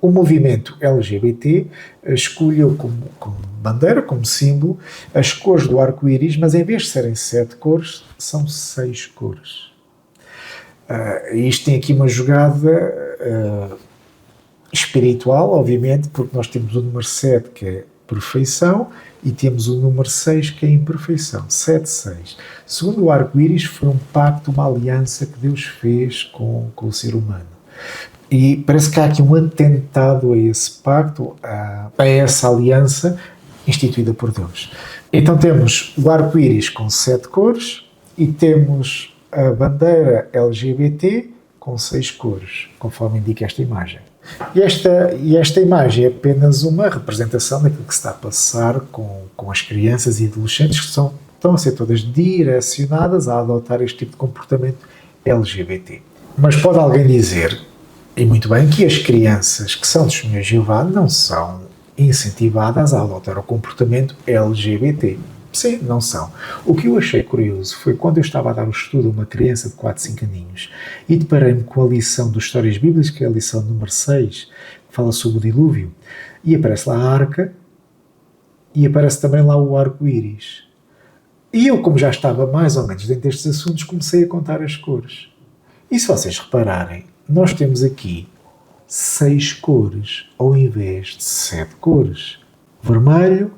o movimento LGBT escolheu como bandeira, como símbolo, as cores do arco-íris, mas em vez de serem 7 cores, são 6 cores. Isto tem aqui uma jogada espiritual, obviamente, porque nós temos o número 7, que é perfeição, e temos o número 6, que é imperfeição. 7, 6. Segundo o arco-íris, foi um pacto, uma aliança que Deus fez com o ser humano. E parece que há aqui um atentado a esse pacto, a essa aliança instituída por Deus. Então temos o arco-íris com 7 cores e temos a bandeira LGBT com 6 cores, conforme indica esta imagem. E esta imagem é apenas uma representação daquilo que se está a passar com as crianças e adolescentes que estão a ser todas direcionadas a adotar este tipo de comportamento LGBT. Mas pode alguém dizer, e muito bem, que as crianças que são testemunhas de Jeová não são incentivadas a adotar o comportamento LGBT. Sim, não são. O que eu achei curioso foi quando eu estava a dar o estudo a uma criança de 4, 5 aninhos e deparei-me com a lição dos Histórias Bíblicas, que é a lição número 6, que fala sobre o dilúvio, e aparece lá a arca e aparece também lá o arco-íris. E eu, como já estava mais ou menos dentro destes assuntos, comecei a contar as cores. E se vocês repararem, nós temos aqui 6 cores ao invés de 7 cores. Vermelho,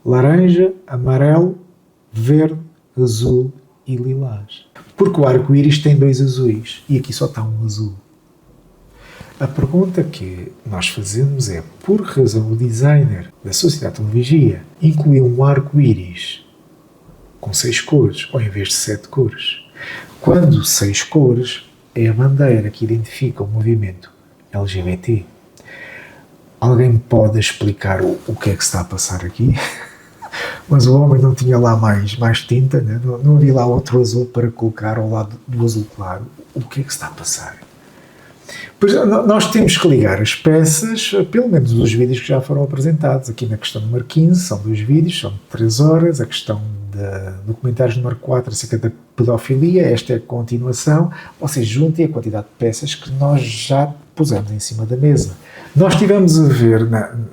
laranja, amarelo, verde, azul e lilás. Porque o arco-íris tem 2 azuis e aqui só está um azul. A pergunta que nós fazemos é: por que razão o designer da Sociedade de Vigia incluiu um arco-íris com 6 cores ao invés de 7 cores? Quando 6 cores é a bandeira que identifica o movimento LGBT. Alguém pode explicar o que é que se está a passar aqui? Mas o homem não tinha lá mais tinta, né? Não havia lá outro azul para colocar ao lado do azul claro. O que é que se está a passar? Pois nós temos que ligar as peças, pelo menos os vídeos que já foram apresentados. Aqui na questão número 15, são 2 vídeos, são de 3 horas. A questão do comentário número 4 acerca da pedofilia, esta é a continuação. Vocês juntem a quantidade de peças que nós já pusemos em cima da mesa. Nós tivemos a ver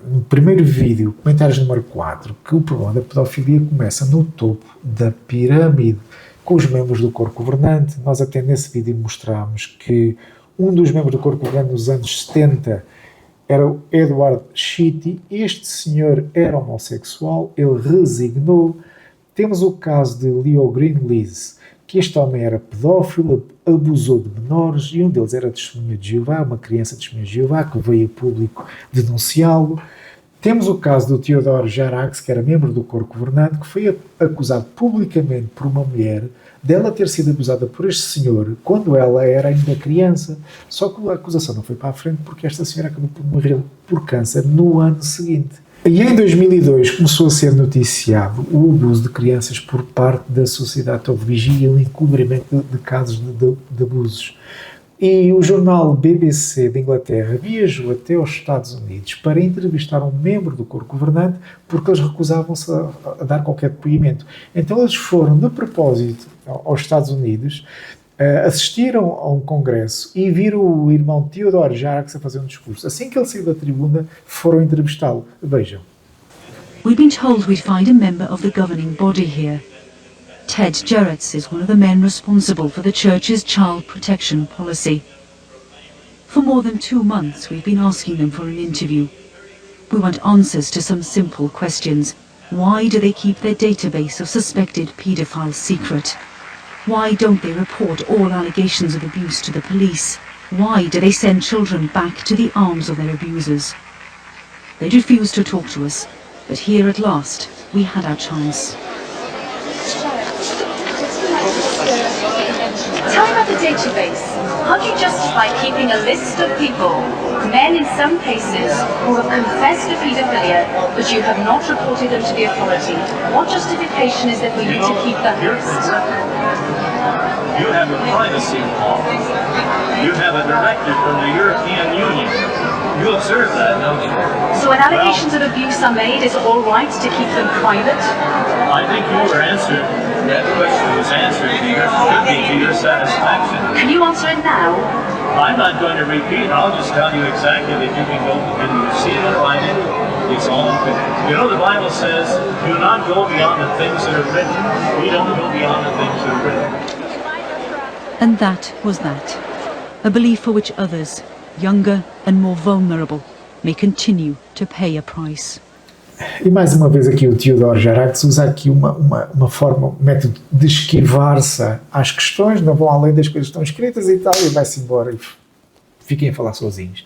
no primeiro vídeo, comentários número 4, que o problema da pedofilia começa no topo da pirâmide, com os membros do corpo governante. Nós até nesse vídeo mostramos que Um dos membros do corpo governante nos anos 70 era o Edward Chitty. Este senhor era homossexual, ele resignou. Temos o caso de Leo Greenlees, que este homem era pedófilo, abusou de menores, e um deles era testemunha de Jeová, uma criança testemunha de Jeová, que veio a público denunciá-lo. Temos o caso do Theodore Jarax, que era membro do corpo governante, que foi acusado publicamente por uma mulher dela ter sido abusada por este senhor quando ela era ainda criança. Só que a acusação não foi para a frente porque esta senhora acabou por morrer por câncer no ano seguinte. E em 2002 começou a ser noticiado o abuso de crianças por parte da Sociedade de Vigia e o encobrimento de casos de abusos. E o jornal BBC de Inglaterra viajou até aos Estados Unidos para entrevistar um membro do corpo governante porque eles recusavam-se a dar qualquer depoimento. Então eles foram de propósito aos Estados Unidos, assistiram a um congresso e viram o irmão Theodore Jarax a fazer um discurso. Assim que ele saiu da tribuna, foram entrevistá-lo. Vejam. We've been told we'd find a member of the governing body here. Ted Jarretts is one of the men responsible for the church's child protection policy. For more than 2 months, we've been asking them for an interview. We want answers to some simple questions. Why do they keep their database of suspected paedophiles secret? Why don't they report all allegations of abuse to the police? Why do they send children back to the arms of their abusers? They refuse to talk to us, but here at last, we had our chance. Tell me about the database. How do you justify keeping a list of people, men in some cases, who have confessed to paedophilia, but you have not reported them to the authority? What justification is there for you to keep that list? You have a privacy law. You have a directive from the European Union. You observe that, don't you? So when allegations of abuse are made, is it all right to keep them private? I think you were answered. That question was answered to your satisfaction. Can you answer it now? I'm not going to repeat. I'll just tell you exactly that you can go and see it and find it. It's all open. You know, the Bible says, do not go beyond the things that are written. We don't go beyond the things that are written. And that was that. A belief for which others, younger and more vulnerable, may continue to pay a price. E mais uma vez aqui o Theodore Jarax usa aqui uma forma, um método de esquivar-se às questões, não vão além das coisas que estão escritas e tal, e vai-se embora e fiquem a falar sozinhos.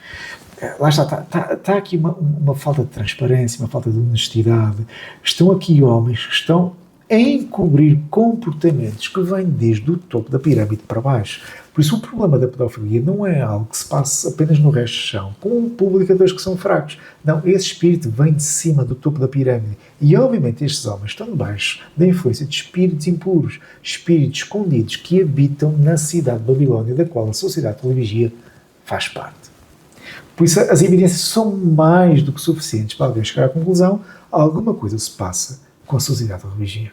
Lá está aqui uma falta de transparência, uma falta de honestidade. Estão aqui homens que estão a encobrir comportamentos que vêm desde o topo da pirâmide para baixo. Por isso o problema da pedofilia não é algo que se passe apenas no resto do chão, com publicadores que são fracos. Não, esse espírito vem de cima do topo da pirâmide. E obviamente estes homens estão debaixo da influência de espíritos impuros, espíritos escondidos que habitam na cidade de Babilónia, da qual a Sociedade de Vigia faz parte. Por isso as evidências são mais do que suficientes para alguém chegar à conclusão: alguma coisa se passa com a Sociedade de Vigia.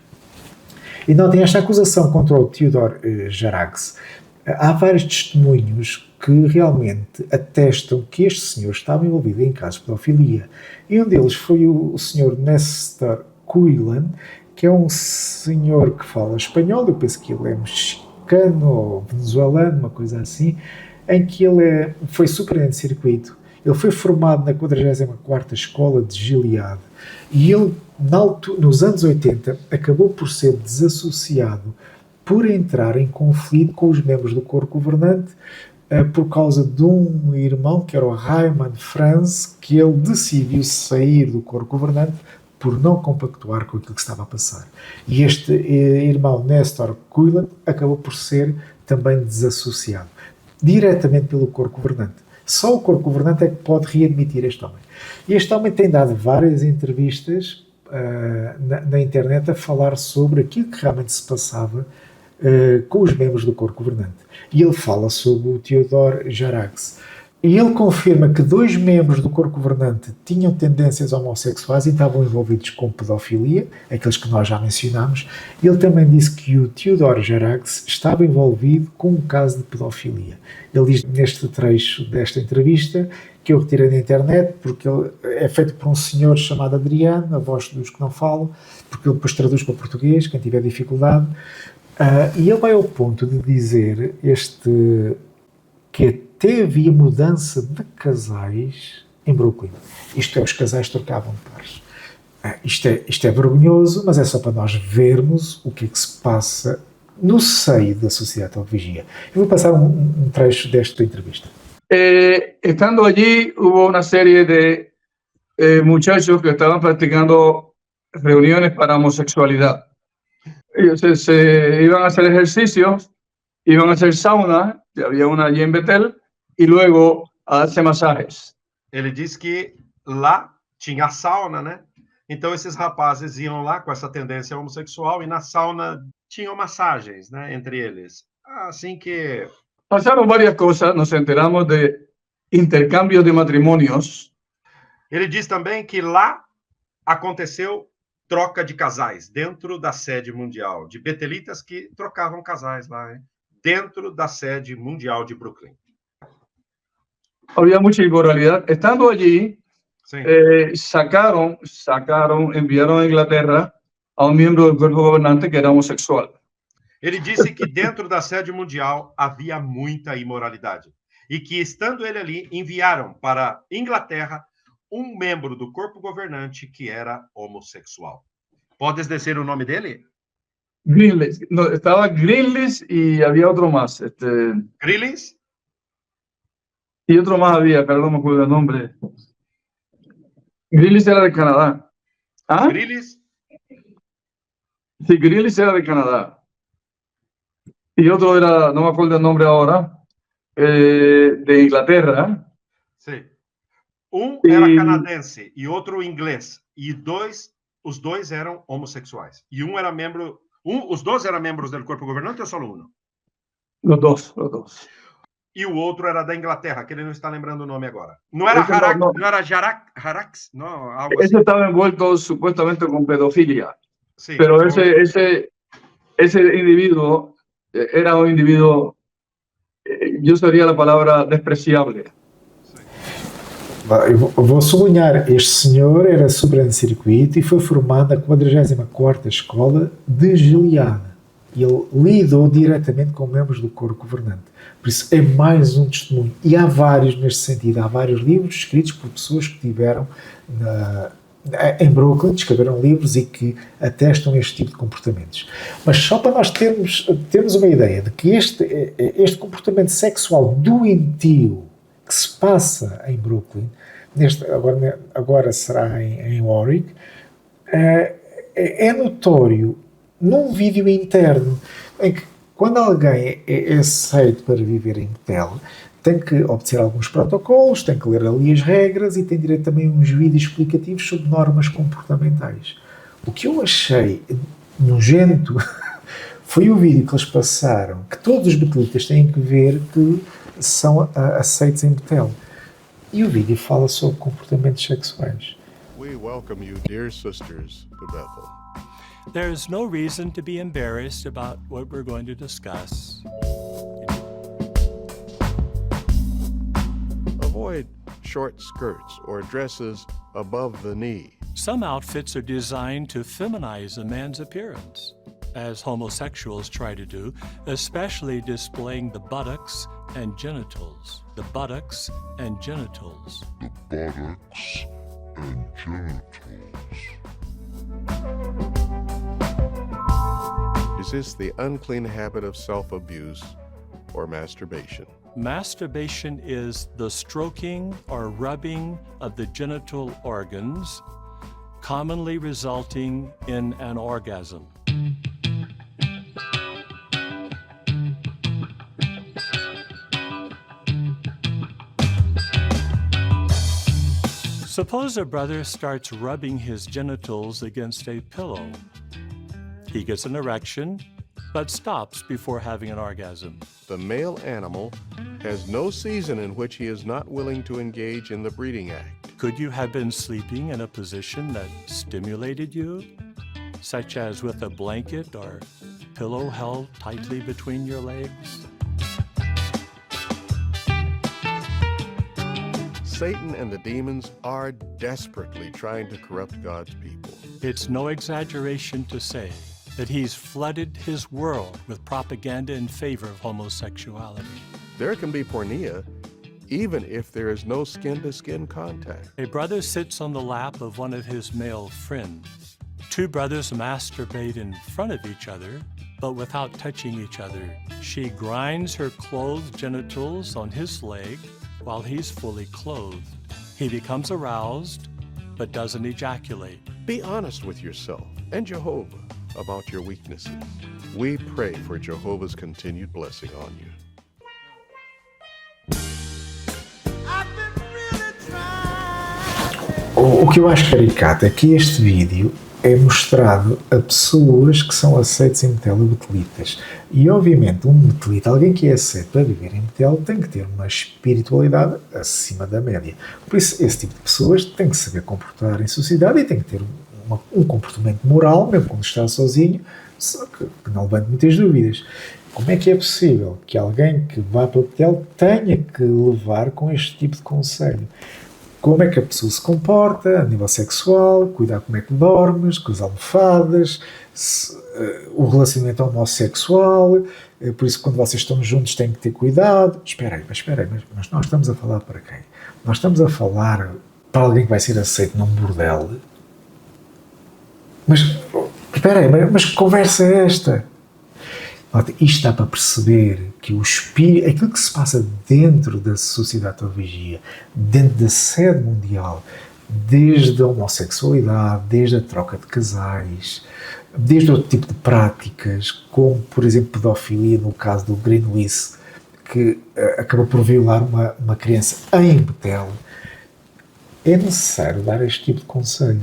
E notem esta acusação contra o Theodore Jarax. Há vários testemunhos que realmente atestam que este senhor estava envolvido em casos de pedofilia. E um deles foi o senhor Nestor Cuilan, que é um senhor que fala espanhol, eu penso que ele é mexicano ou venezuelano, uma coisa assim, em que ele foi superintendente de circuito. Ele foi formado na 44ª Escola de Gilead e ele, nos anos 80, acabou por ser desassociado por entrar em conflito com os membros do corpo governante por causa de um irmão, que era o Raymond Franz, que ele decidiu sair do corpo governante por não compactuar com aquilo que estava a passar. E este irmão, Nestor Cuilan, acabou por ser também desassociado diretamente pelo corpo governante. Só o corpo governante é que pode readmitir este homem. E este homem tem dado várias entrevistas na internet a falar sobre aquilo que realmente se passava com os membros do corpo governante. E ele fala sobre o Theodore Jarax. E ele confirma que 2 membros do corpo governante tinham tendências homossexuais e estavam envolvidos com pedofilia, aqueles que nós já mencionámos. Ele também disse que o Theodore Jarax estava envolvido com um caso de pedofilia. Ele diz neste trecho desta entrevista, que eu retirei da internet, porque ele é feito por um senhor chamado Adriano, a voz dos que não falam, porque ele depois traduz para português, quem tiver dificuldade. E ele vai ao ponto de dizer que até havia mudança de casais em Brooklyn. Isto é, os casais trocavam de pares. Isto é vergonhoso, mas é só para nós vermos o que é que se passa no seio da sociedade de televigia. Eu vou passar um trecho desta entrevista. Estando allí, hubo una serie de muchachos que estaban practicando reuniones para homosexualidad. Ellos se iban a hacer ejercicios, iban a hacer sauna, había una allí en Betel, y luego a darse masajes. Ele diz que lá tinha a sauna, né? Então esses rapazes iam lá com essa tendência homossexual e na sauna tinham massagens, né, entre eles. Assim que pasaron varias cosas, nos enteramos de intercambios de matrimonios. Ele diz também que lá aconteceu troca de casais dentro da sede mundial, de betelitas que trocavam casais lá, hein? Dentro da sede mundial de Brooklyn. Había mucha inmoralidad. Estando allí, enviaron a Inglaterra a un miembro del cuerpo gobernante que era homosexual. Ele disse que dentro da sede mundial havia muita imoralidade e que, estando ele ali, enviaram para Inglaterra um membro do corpo governante que era homossexual. Podes descer o nome dele? Greenlees. No, estaba Greenlees y había otro más. Greenlees? Y otro más había, pero no me acuerdo el nombre. Greenlees era de Canadá. ¿Ah? Greenlees? Sí, Greenlees era de Canadá. Y otro era, no me acuerdo el nombre ahora, de Inglaterra. Sim. Um era canadense e outro inglês. E os dois eram homossexuais. E um era membro... os dois eram membros do corpo governante ou só um? Los dos. E o outro era da Inglaterra, que ele não está lembrando o nome agora. Não era Harax? Não, algo ese assim. estaba envuelto supuestamente con pedofilia. Sí, pero ese individuo era un individuo, yo usaría la palabra despreciable. Eu vou sublinhar, este senhor era soberano de circuito e foi formado na 44ª Escola de Gilead. Ele lidou diretamente com membros do corpo governante. Por isso é mais um testemunho. E há vários neste sentido. Há vários livros escritos por pessoas que estiveram em Brooklyn, escreveram livros e que atestam este tipo de comportamentos. Mas só para nós termos uma ideia de que este comportamento sexual doentio que se passa em Brooklyn, agora será em Warwick, é notório num vídeo interno, em que quando alguém é aceito para viver em Betel, tem que obedecer alguns protocolos, tem que ler ali as regras e tem direito também a uns vídeos explicativos sobre normas comportamentais. O que eu achei nojento foi o vídeo que eles passaram, que todos os betelitas têm que ver que são aceitos em Betel. E o vídeo fala sobre comportamentos sexuais. We welcome you, dear sisters, to Bethel. There is no reason to be embarrassed about what we're going to discuss. Avoid short skirts or dresses above the knee. Some outfits are designed to feminize a man's appearance, as homosexuals try to do, especially displaying the buttocks and genitals. The buttocks and genitals. The buttocks and genitals. Is this the unclean habit of self-abuse or masturbation? Masturbation is the stroking or rubbing of the genital organs, commonly resulting in an orgasm. Suppose a brother starts rubbing his genitals against a pillow. He gets an erection, but stops before having an orgasm. The male animal has no season in which he is not willing to engage in the breeding act. Could you have been sleeping in a position that stimulated you, such as with a blanket or pillow held tightly between your legs? Satan and the demons are desperately trying to corrupt God's people. It's no exaggeration to say that he's flooded his world with propaganda in favor of homosexuality. There can be pornea even if there is no skin-to-skin contact. A brother sits on the lap of one of his male friends. Two brothers masturbate in front of each other, but without touching each other. She grinds her clothed genitals on his leg while he's fully clothed. He becomes aroused, but doesn't ejaculate. Be honest with yourself and Jehovah about your weaknesses. We pray for Jehovah's continued blessing on you. O que eu acho caricato é que este vídeo é mostrado a pessoas que são aceites em Betel e betelitas. E, obviamente, um betelita, alguém que é aceito para viver em Betel, tem que ter uma espiritualidade acima da média. Por isso, esse tipo de pessoas tem que saber comportar em sociedade e tem que ter um comportamento moral, mesmo quando está sozinho, que não levante muitas dúvidas. Como é que é possível que alguém que vá para Betel tenha que levar com este tipo de conselho? Como é que a pessoa se comporta a nível sexual, cuidar como é que dormes, com as almofadas, o relacionamento homossexual, por isso quando vocês estão juntos têm que ter cuidado. Espera aí, mas nós estamos a falar para quem? Nós estamos a falar para alguém que vai ser aceito num bordel? Mas, espera aí, mas que conversa é esta? Isto dá para perceber que o espírito, aquilo que se passa dentro da sociedade de televigia, dentro da sede mundial, desde a homossexualidade, desde a troca de casais, desde outro tipo de práticas, como, por exemplo, pedofilia, no caso do Greenwich, que acaba por violar uma criança em Betel, é necessário dar este tipo de conselho.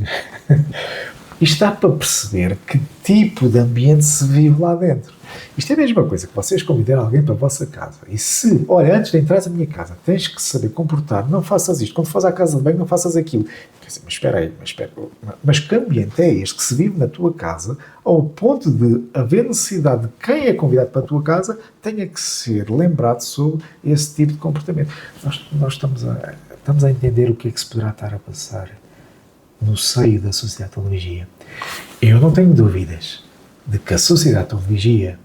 Isto dá para perceber que tipo de ambiente se vive lá dentro. Isto é a mesma coisa que vocês convidarem alguém para a vossa casa. E se, olha, antes de entrar na minha casa, tens que saber comportar, não faças isto. Quando fores à casa de banho, não faças aquilo. Quer dizer, mas espera aí, mas que ambiente é este que se vive na tua casa ao ponto de haver necessidade de quem é convidado para a tua casa tenha que ser lembrado sobre esse tipo de comportamento? Nós estamos a entender o que é que se poderá estar a passar no seio da sociedade de televigia. Eu não tenho dúvidas de que a sociedade de televigia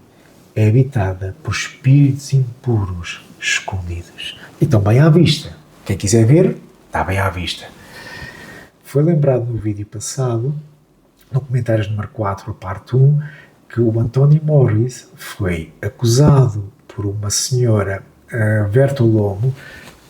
é habitada por espíritos impuros escondidos. E estão bem à vista. Quem quiser ver, está bem à vista. Foi lembrado no vídeo passado, no comentários número 4, a parte 1, que o Anthony Morris foi acusado por uma senhora, Bertolomo,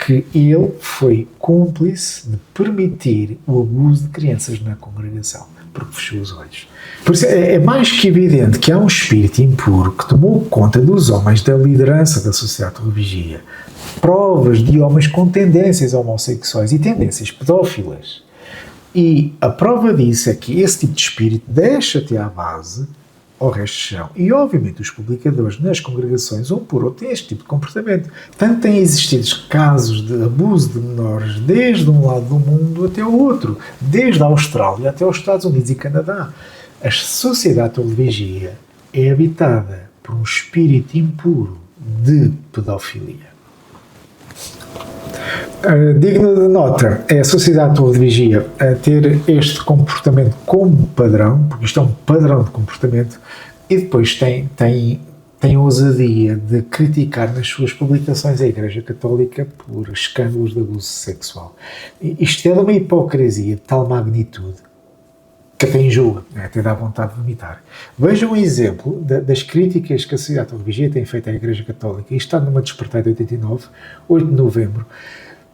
que ele foi cúmplice de permitir o abuso de crianças na congregação, porque fechou os olhos. Por isso é mais que evidente que há um espírito impuro que tomou conta dos homens da liderança da sociedade de vigia. Provas de homens com tendências homossexuais e tendências pedófilas. E a prova disso é que esse tipo de espírito deixa-te à base ao resto do chão. E, obviamente, os publicadores nas congregações, um por outro, têm este tipo de comportamento. Tanto têm existido casos de abuso de menores desde um lado do mundo até o outro, desde a Austrália até os Estados Unidos e Canadá. A sociedade de vigia é habitada por um espírito impuro de pedofilia. Digno de nota é a sociedade de vigia a ter este comportamento como padrão, porque isto é um padrão de comportamento, e depois tem ousadia de criticar nas suas publicações a Igreja Católica por escândalos de abuso sexual. Isto é de uma hipocrisia de tal magnitude que até enjoa, até dá vontade de vomitar. Vejam um exemplo das críticas que a sociedade de vigia tem feito à Igreja Católica. Isto está numa Despertai de 89, 8 de novembro,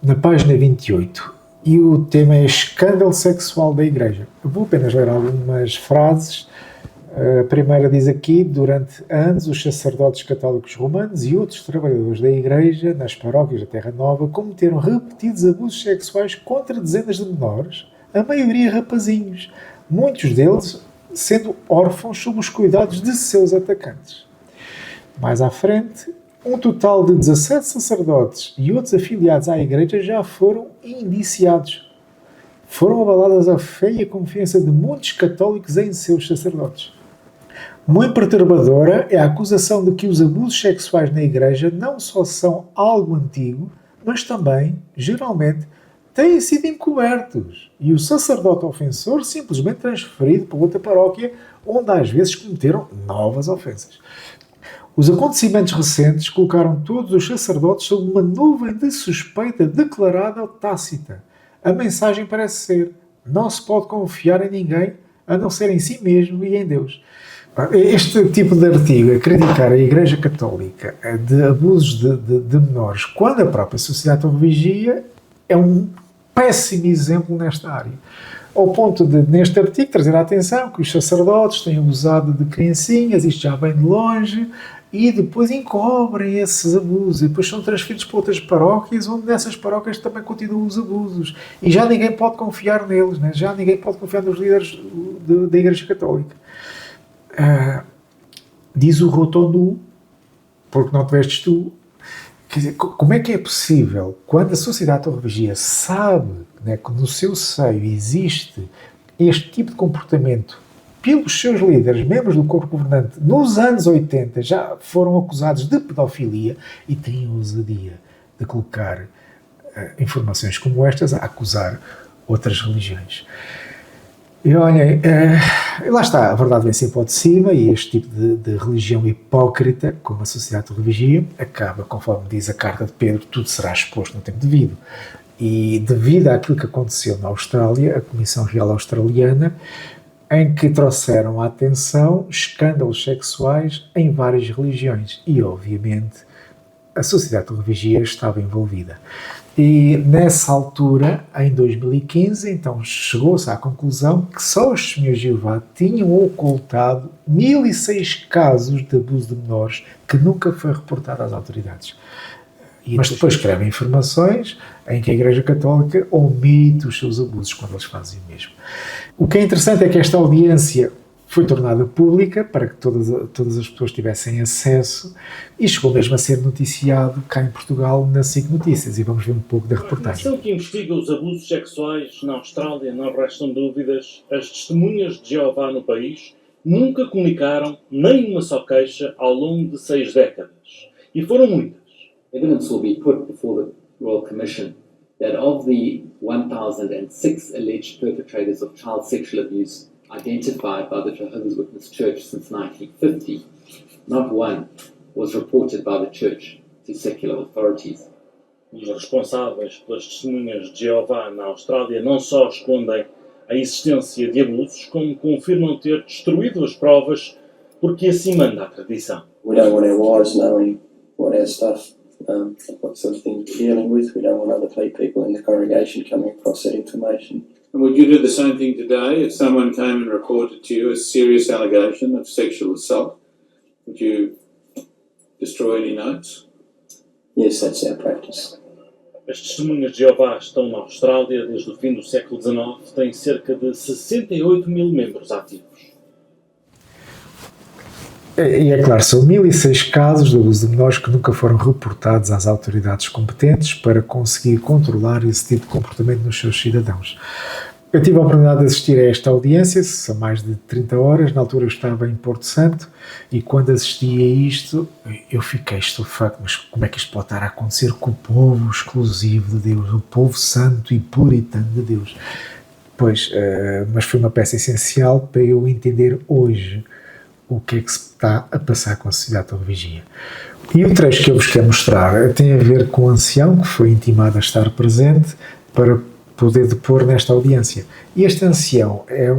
na página 28, e o tema é escândalo sexual da Igreja. Eu vou apenas ler algumas frases. A primeira diz aqui: durante anos os sacerdotes católicos romanos e outros trabalhadores da Igreja nas paróquias da Terra Nova cometeram repetidos abusos sexuais contra dezenas de menores, a maioria rapazinhos, muitos deles sendo órfãos sob os cuidados de seus atacantes. Mais à frente, um total de 17 sacerdotes e outros afiliados à Igreja já foram indiciados. Foram abaladas a fé e a confiança de muitos católicos em seus sacerdotes. Muito perturbadora é a acusação de que os abusos sexuais na Igreja não só são algo antigo, mas também, geralmente, têm sido encobertos e o sacerdote ofensor simplesmente transferido para outra paróquia, onde às vezes cometeram novas ofensas. Os acontecimentos recentes colocaram todos os sacerdotes sob uma nuvem de suspeita declarada ou tácita. A mensagem parece ser: não se pode confiar em ninguém a não ser em si mesmo e em Deus. Este tipo de artigo, a criticar a Igreja Católica de abusos de menores, quando a própria sociedade o vigia, é um péssimo exemplo nesta área. Ao ponto de, neste artigo, trazer a atenção que os sacerdotes têm usado de criancinhas, isto já vem de longe, e depois encobrem esses abusos, e depois são transferidos para outras paróquias, onde nessas paróquias também continuam os abusos. E já ninguém pode confiar neles, né? Já ninguém pode confiar nos líderes da Igreja Católica. Diz o Rotondo, porque não te vestes tu. Quer dizer, como é que é possível, quando a sociedade torrevigia sabe, né, que no seu seio existe este tipo de comportamento pelos seus líderes, membros do corpo governante, nos anos 80 já foram acusados de pedofilia e têm a ousadia de colocar informações como estas a acusar outras religiões. E olhem, lá está, a verdade vem sempre ao de cima, e este tipo de religião hipócrita, como a sociedade religia, acaba, conforme diz a carta de Pedro, tudo será exposto no tempo devido. E devido àquilo que aconteceu na Austrália, a Comissão Real Australiana, em que trouxeram à atenção escândalos sexuais em várias religiões, e obviamente a sociedade religiosa estava envolvida. E nessa altura, em 2015, então chegou-se à conclusão que só os Testemunhas de Jeová tinham ocultado 1006 casos de abuso de menores que nunca foi reportado às autoridades. Mas depois escrevem informações em que a Igreja Católica omite os seus abusos quando eles fazem o mesmo. O que é interessante é que esta audiência foi tornada pública para que todas as pessoas tivessem acesso e chegou mesmo a ser noticiado cá em Portugal na SIC Notícias, e vamos ver um pouco da reportagem. A comissão que investiga os abusos sexuais na Austrália, não restam dúvidas, as testemunhas de Jeová no país nunca comunicaram nem uma só queixa ao longo de 6 décadas. E foram muitas. Evidence will be put before the Royal Commission that of the 1,006 alleged perpetrators of child sexual abuse identified by the Jehovah's Witness Church since 1950, not one was reported by the Church to secular authorities. Os responsáveis pelas testemunhas de Jeová na Austrália não só escondem a existência de abusos, como confirmam ter destruído as provas porque assim manda a tradição. We don't want our wives knowing what our stuff, what sort of things we're dealing with. We don't want other people in the congregation coming across that information. And would you do the same thing today if someone came and reported to you a serious allegation of sexual assault? Would you destroy any notes? Yes, that's our practice. As testemunhas de Jeová estão na Austrália desde o fim do século XIX, têm cerca de 68 mil membros ativos. E é claro, são 1006 casos de abuso de menores que nunca foram reportados às autoridades competentes para conseguir controlar esse tipo de comportamento nos seus cidadãos. Eu tive a oportunidade de assistir a esta audiência, há mais de 30 horas, na altura eu estava em Porto Santo, e quando assisti a isto, eu fiquei estupefacto, mas como é que isto pode estar a acontecer com o povo exclusivo de Deus, o povo santo e puritano de Deus? Pois, mas foi uma peça essencial para eu entender hoje o que é que se está a passar com a sociedade de vigia. E o trecho que eu vos quero mostrar tem a ver com o ancião que foi intimado a estar presente para poder depor nesta audiência. E este ancião é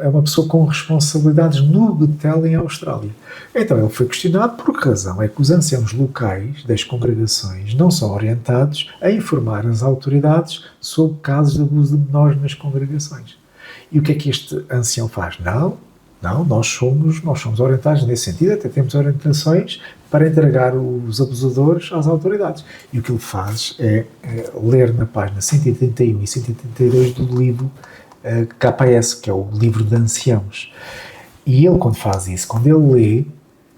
uma pessoa com responsabilidades no Betel, em Austrália. Então ele foi questionado por que razão é que os anciãos locais das congregações não são orientados a informar as autoridades sobre casos de abuso de menores nas congregações. E o que é que este ancião faz? Não, nós somos orientados nesse sentido, até temos orientações para entregar os abusadores às autoridades. E o que ele faz é ler na página 131 e 132 do livro KS, que é o livro de anciãos. E ele, quando faz isso, quando ele lê,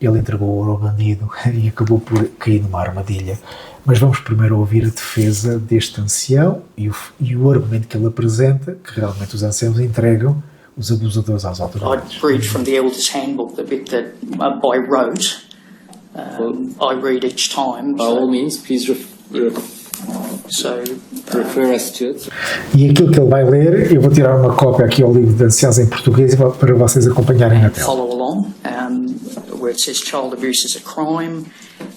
ele entregou ouro ao bandido e acabou por cair numa armadilha. Mas vamos primeiro ouvir a defesa deste ancião e o argumento que ele apresenta, que realmente os anciãos entregam os abusadores às autoridades. I'd read from the Elder's Handbook, the bit that I wrote. I read each time. By all means, please refer us to it. E aquilo que ele vai ler, eu vou tirar uma cópia aqui ao livro de anciãos em português para vocês acompanharem na tela. Follow along where it says child abuse is a crime,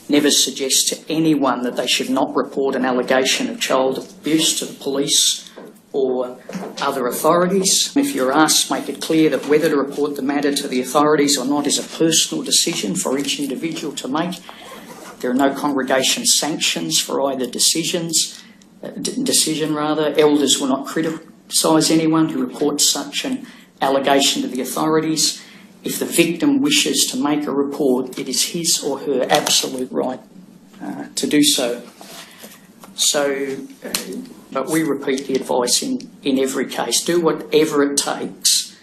never suggests to anyone that they should not report an allegation of child abuse to the police or other authorities. If you're asked, make it clear that whether to report the matter to the authorities or not is a personal decision for each individual to make. There are no congregation sanctions for either decision. Elders will not criticise anyone who reports such an allegation to the authorities. If the victim wishes to make a report, it is his or her absolute right to do so. But we repeat the advice in every case. Do whatever it takes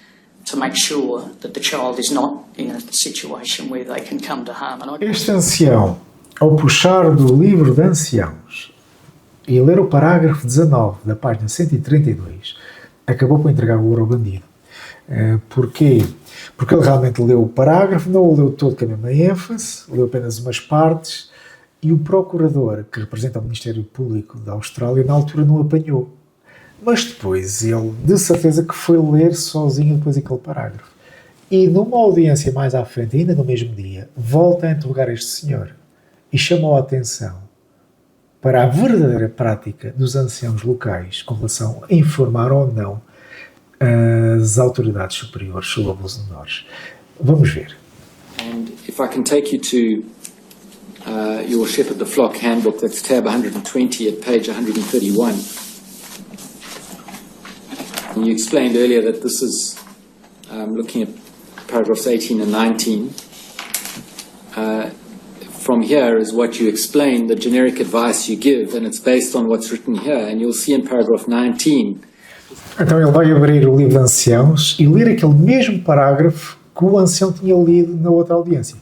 to make sure that the child is not in a situation where they can come to harm. Este ancião, ao puxar do livro de anciãos e ler o parágrafo 19 da página 132, acabou por entregar o ouro ao bandido. Porquê? Porque ele realmente leu o parágrafo, não o leu todo com a mesma ênfase, leu apenas umas partes, e o procurador, que representa o Ministério Público da Austrália, na altura não apanhou. Mas depois ele, de certeza que foi ler sozinho depois aquele parágrafo. E numa audiência mais à frente, ainda no mesmo dia, volta a interrogar este senhor e chamou a atenção para a verdadeira prática dos anciãos locais com relação a informar ou não as autoridades superiores sobre o abuso de menores. Vamos ver. And if I can take you to your Shepherd the Flock handbook, that's tab 120 at page 131. And you explained earlier that this is looking at paragraphs 18 and 19. From here is what you explain, the generic advice you give, and it's based on what's written here. And you'll see in paragraph 19. Então ele vai abrir o livro de anciãos e ler aquele mesmo parágrafo que o ancião tinha lido na outra audiência.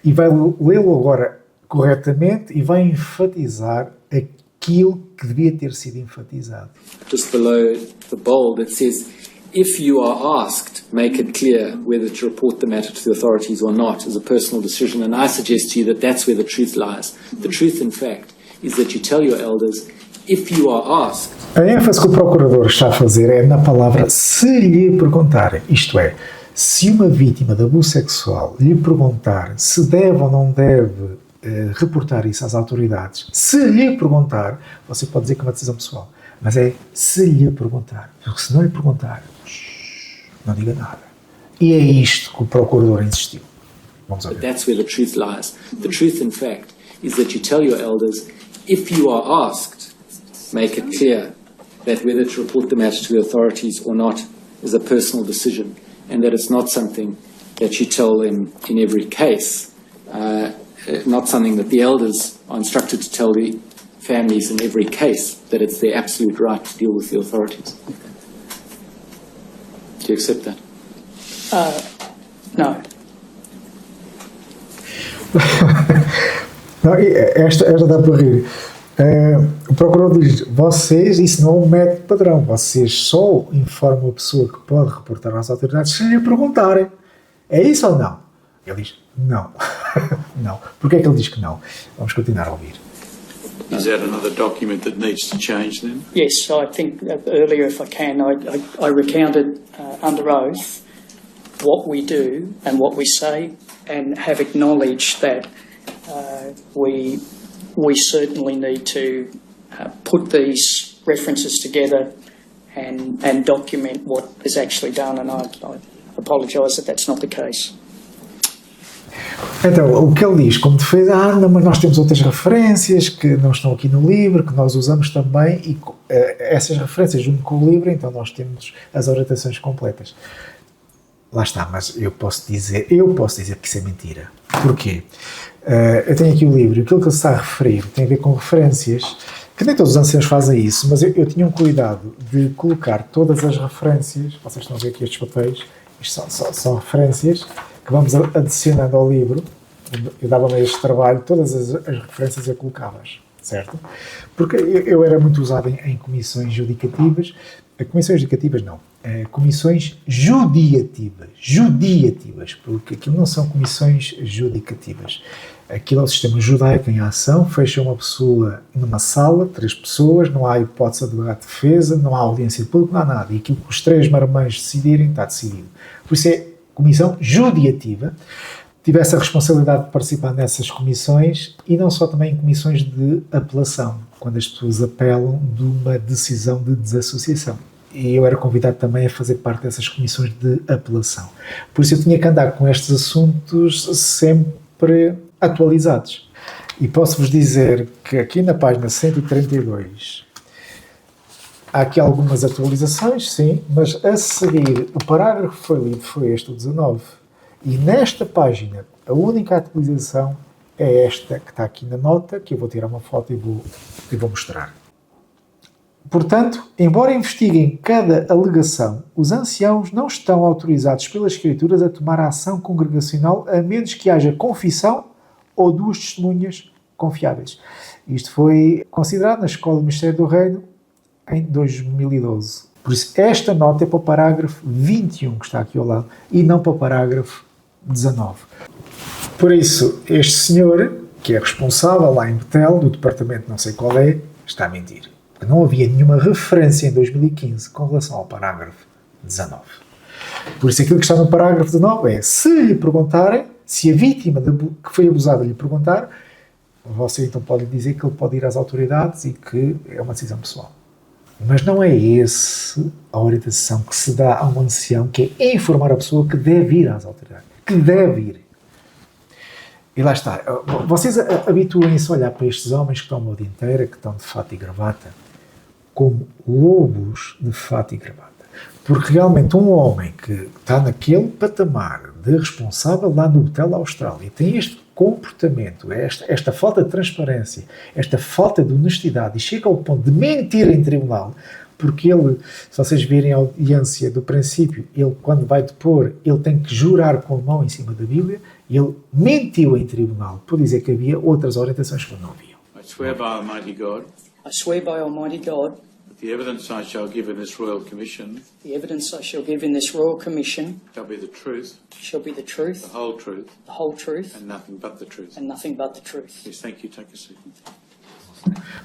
E vai lê-lo agora corretamente e vai enfatizar aquilo que devia ter sido enfatizado. Just below the bold it says, if you are asked, make it clear whether to report the matter to the authorities or not as a personal decision. And I suggest to you that that's where the truth lies. The truth, in fact, is that you tell your elders, if you are asked. A ênfase que o procurador está a fazer é na palavra se lhe perguntarem, isto é, se uma vítima de abuso sexual lhe perguntar se deve ou não deve reportar isso às autoridades, se lhe perguntar, você pode dizer que é uma decisão pessoal, mas é se lhe perguntar, porque se não lhe perguntar, não diga nada. E é isto que o procurador insistiu. Vamos ver. But that's where the truth lies. The truth, in fact, is that you tell your elders, if you are asked, make it clear that whether to report the matter to the authorities or not is a personal decision, and that it's not something that you tell them in every case, not something that the elders are instructed to tell the families in every case, that it's their absolute right to deal with the authorities. Do you accept that? No. Não, esta dá para rir. O procurador diz, vocês, isso não é um método padrão, vocês só informam a pessoa que pode reportar às autoridades se lhe perguntarem. É isso ou não? Ele diz, não. Não. Porquê é que ele diz que não? Vamos continuar a ouvir. Is that another document that needs to change then? Yes, I think earlier, if I can, I recounted under oath what we do and what we say, and have acknowledged that we certainly need to put these references together and document what is actually done, and I apologise that that's not the case. Então, o que ele diz como defesa, não, mas nós temos outras referências que não estão aqui no livro, que nós usamos também, e essas referências junto com o livro, então nós temos as orientações completas. Lá está, mas eu posso dizer que isso é mentira. Porquê? Eu tenho aqui o livro, e aquilo que ele está a referir tem a ver com referências, que nem todos os anciãos fazem isso, mas eu tinha um cuidado de colocar todas as referências, vocês estão a ver aqui estes papéis, isto são referências, que vamos adicionando ao livro. Eu dava-me este trabalho, todas as referências eu colocava-as, certo? Porque eu era muito usado em comissões judicativas, comissões judicativas não, comissões judiativas, porque aquilo não são comissões judicativas. Aquilo é o sistema judaico em ação, fecha uma pessoa numa sala, 3 pessoas, não há hipótese de advogado de defesa, não há audiência de público, não há nada. E aquilo que os 3 marmães decidirem, está decidido. Por isso é comissão judiativa. tivesse a responsabilidade de participar nessas comissões e não só também em comissões de apelação, quando as pessoas apelam de uma decisão de desassociação. E eu era convidado também a fazer parte dessas comissões de apelação. Por isso eu tinha que andar com estes assuntos sempre atualizados. E posso-vos dizer que aqui na página 132 há aqui algumas atualizações, sim, mas a seguir o parágrafo que foi lido foi este, o 19. E nesta página a única atualização é esta que está aqui na nota, que eu vou tirar uma foto e vou mostrar. Portanto, embora investiguem cada alegação, os anciãos não estão autorizados pelas Escrituras a tomar a ação congregacional a menos que haja confissão ou 2 testemunhas confiáveis. Isto foi considerado na Escola do Ministério do Reino em 2012. Por isso, esta nota é para o parágrafo 21, que está aqui ao lado, e não para o parágrafo 19. Por isso, este senhor, que é responsável lá em Betel, do departamento não sei qual é, está a mentir. Porque não havia nenhuma referência em 2015 com relação ao parágrafo 19. Por isso, aquilo que está no parágrafo 19 é, se lhe perguntarem, se a vítima que foi abusada lhe perguntar, você então pode dizer que ele pode ir às autoridades e que é uma decisão pessoal. Mas não é essa a orientação que se dá a um ancião, que é informar a pessoa que deve ir às autoridades. Que deve ir. E lá está. Vocês habituem-se a olhar para estes homens que estão a noite inteira, que estão de fato e gravata, como lobos de fato e gravata. Porque realmente um homem que está naquele patamar de responsável lá no Betel Austrália tem este comportamento, esta falta de transparência, esta falta de honestidade e chega ao ponto de mentir em tribunal, porque ele, se vocês virem a audiência do princípio, ele quando vai depor, ele tem que jurar com a mão em cima da Bíblia, e ele mentiu em tribunal por dizer que havia outras orientações que não haviam. I swear by Almighty God, I swear by Almighty God, that the evidence I shall give in this royal commission the evidence I shall give in this royal commission shall be the truth, the whole truth, and nothing but the truth. and nothing but the truth. Yes, thank you. Take a seat.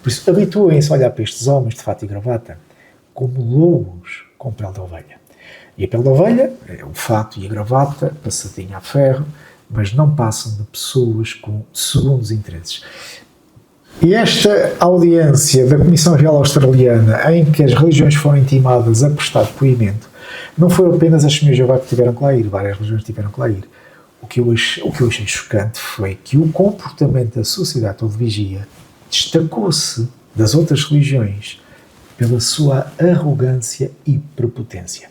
Por isso, habituem-se a olhar para estes homens de fato e gravata como lobos com pele de ovelha. E a pele de ovelha é o fato e a gravata, passadinha a ferro, mas não passam de pessoas com segundos interesses. E esta audiência da Comissão Real Australiana, em que as religiões foram intimadas a prestar depoimento, não foi apenas as Testemunhas de Jeová que tiveram que lá ir, várias religiões tiveram que lá ir. O que eu achei chocante foi que o comportamento da Sociedade de Vigia destacou-se das outras religiões pela sua arrogância e prepotência.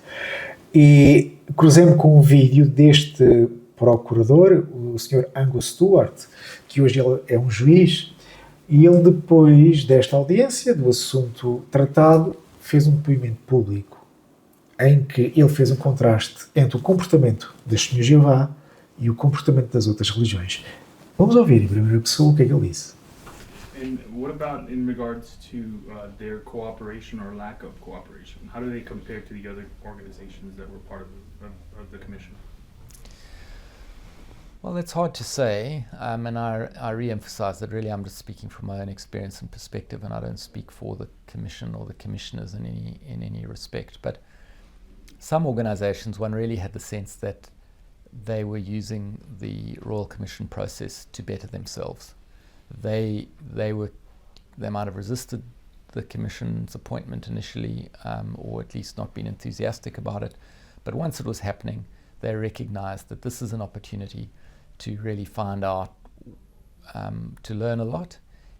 E cruzei-me com um vídeo deste procurador, o Sr. Angus Stewart, que hoje ele é um juiz, e ele, depois desta audiência, do assunto tratado, fez um depoimento público em que ele fez um contraste entre o comportamento das Testemunhas de Jeová e o comportamento das outras religiões. Vamos ouvir em primeira pessoa o que é que ele disse. And what about in regards to their cooperation or lack of cooperation? How do they compare to the other organizations that were part of the commission? Well, it's hard to say, and I re-emphasize that really I'm just speaking from my own experience and perspective, and I don't speak for the Commission or the Commissioners in any respect. But some organisations, one really had the sense that they were using the Royal Commission process to better themselves. They might have resisted the Commission's appointment initially, or at least not been enthusiastic about it. But once it was happening, they recognised that this is an opportunity to really find out, to learn a lot,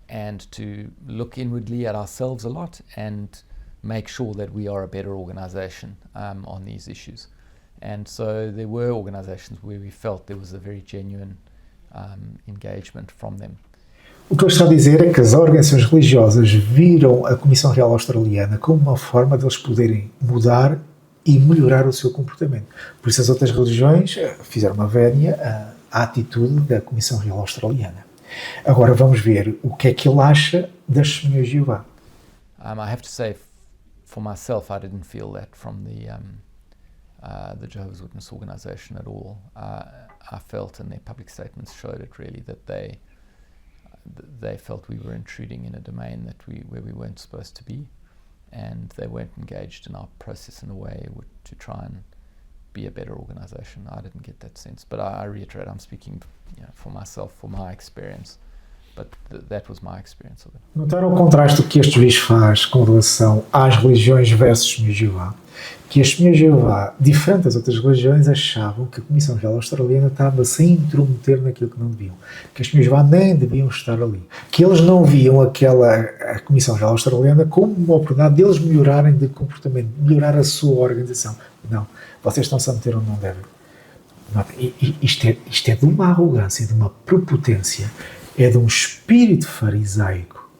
and to look inwardly at ourselves a lot, and make sure that we are a better organisation on these issues. And so there were organisations where we felt there was a very genuine engagement from them. O que eu estou a dizer é que as organizações religiosas viram a Comissão Real Australiana como uma forma de eles poderem mudar e melhorar o seu comportamento. Por isso as outras religiões fizeram uma vénia à atitude da Comissão Real Australiana. Agora vamos ver o que é que ele acha das Testemunhas de Jeová. I have to say, for myself, I didn't feel that from the Jehovah's Witness organisation at all. I felt, and their public statements showed it really, that they felt we were intruding in a domain where we weren't supposed to be, and they weren't engaged in our process in a way to try and be a better organization. I didn't get that sense, but I reiterate, I'm speaking for myself, for my experience, but that was my experience of it. Notaram o contraste que este juiz faz com relação às religiões versus Testemunhas de Jeová? Que as Testemunhas de Jeová, diferente das outras religiões, achavam que a Comissão Real Australiana estava-se a intrometer naquilo que não deviam. Que as Testemunhas de Jeová nem deviam estar ali. Que eles não viam a Comissão Real Australiana como uma oportunidade deles melhorarem de comportamento, melhorar a sua organização. Não. Vocês estão-se a meter onde não devem. Isto é de uma arrogância, de uma prepotência, é de um espírito farisaico.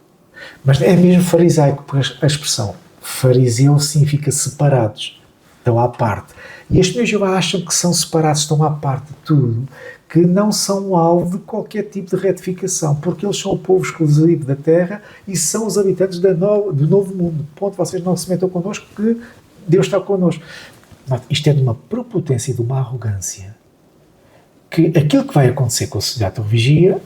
Mas é mesmo farisaico, porque a expressão fariseu significa separados, estão à parte. E as Testemunhas de Jeová acham que são separados, estão à parte de tudo, que não são alvo de qualquer tipo de retificação, porque eles são o povo exclusivo da terra e são os habitantes do novo mundo. Ponto, vocês não se metam connosco, porque Deus está connosco. Isto é de uma prepotência e de uma arrogância, que aquilo que vai acontecer com a sociedade de vigia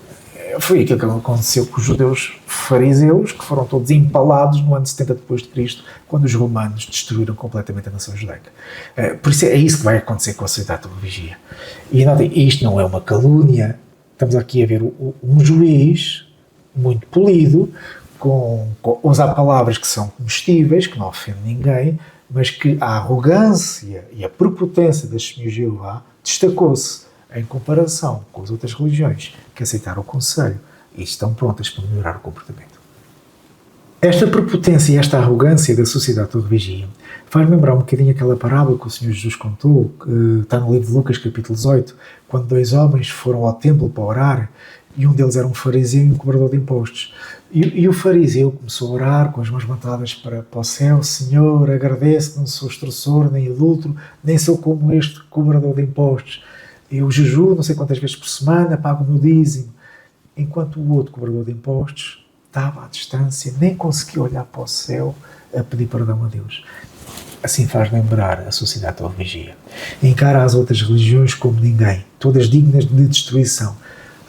foi aquilo que aconteceu com os judeus fariseus, que foram todos empalados no ano 70 depois de Cristo, quando os romanos destruíram completamente a nação judaica. Por isso é isso que vai acontecer com a sociedade de vigia. E notem, isto não é uma calúnia. Estamos aqui a ver um juiz muito polido, com usar palavras que são comestíveis, que não ofendem ninguém, mas que a arrogância e a prepotência das Testemunhas de Jeová destacou-se em comparação com as outras religiões que aceitaram o conselho e estão prontas para melhorar o comportamento. Esta prepotência e esta arrogância da sociedade de vigia faz lembrar um bocadinho aquela parábola que o Senhor Jesus contou, que está no livro de Lucas, capítulo 18, quando 2 homens foram ao templo para orar e um deles era um fariseu e um cobrador de impostos. E o fariseu começou a orar com as mãos levantadas para o céu: Senhor, agradeço que não sou extorsor, nem adúltero, nem sou como este cobrador de impostos. Eu jejuo não sei quantas vezes por semana, pago o meu dízimo. Enquanto o outro cobrador de impostos estava à distância, nem conseguia olhar para o céu a pedir perdão a Deus. Assim faz lembrar a sociedade de vigia. Encara as outras religiões como ninguém, todas dignas de destruição.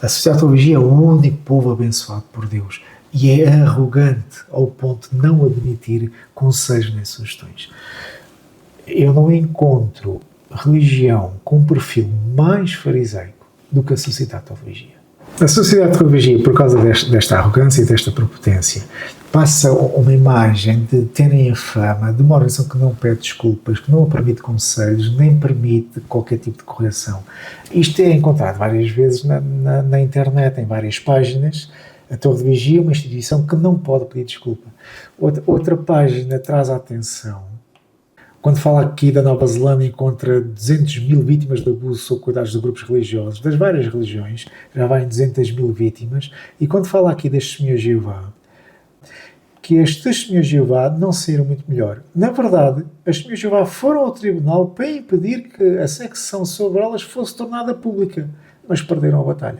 A sociedade de vigia é o único povo abençoado por Deus e é arrogante ao ponto de não admitir conselhos nem sugestões. Eu não encontro religião com um perfil mais farisaico do que a sociedade de vigia. A sociedade de vigia, por causa desta arrogância e desta prepotência, passa uma imagem de terem a fama de uma organização que não pede desculpas, que não permite conselhos, nem permite qualquer tipo de correção. Isto é encontrado várias vezes na internet, em várias páginas. A Torre de Vigia é uma instituição que não pode pedir desculpa. Outra página traz a atenção. Quando fala aqui da Nova Zelândia, encontra 200 mil vítimas de abuso ou cuidados de grupos religiosos, das várias religiões, já vai em 200 mil vítimas. E quando fala aqui das Testemunhas de Jeová, que as Testemunhas de Jeová não saíram muito melhor. Na verdade, as Testemunhas de Jeová foram ao tribunal para impedir que a secção sobre elas fosse tornada pública, mas perderam a batalha.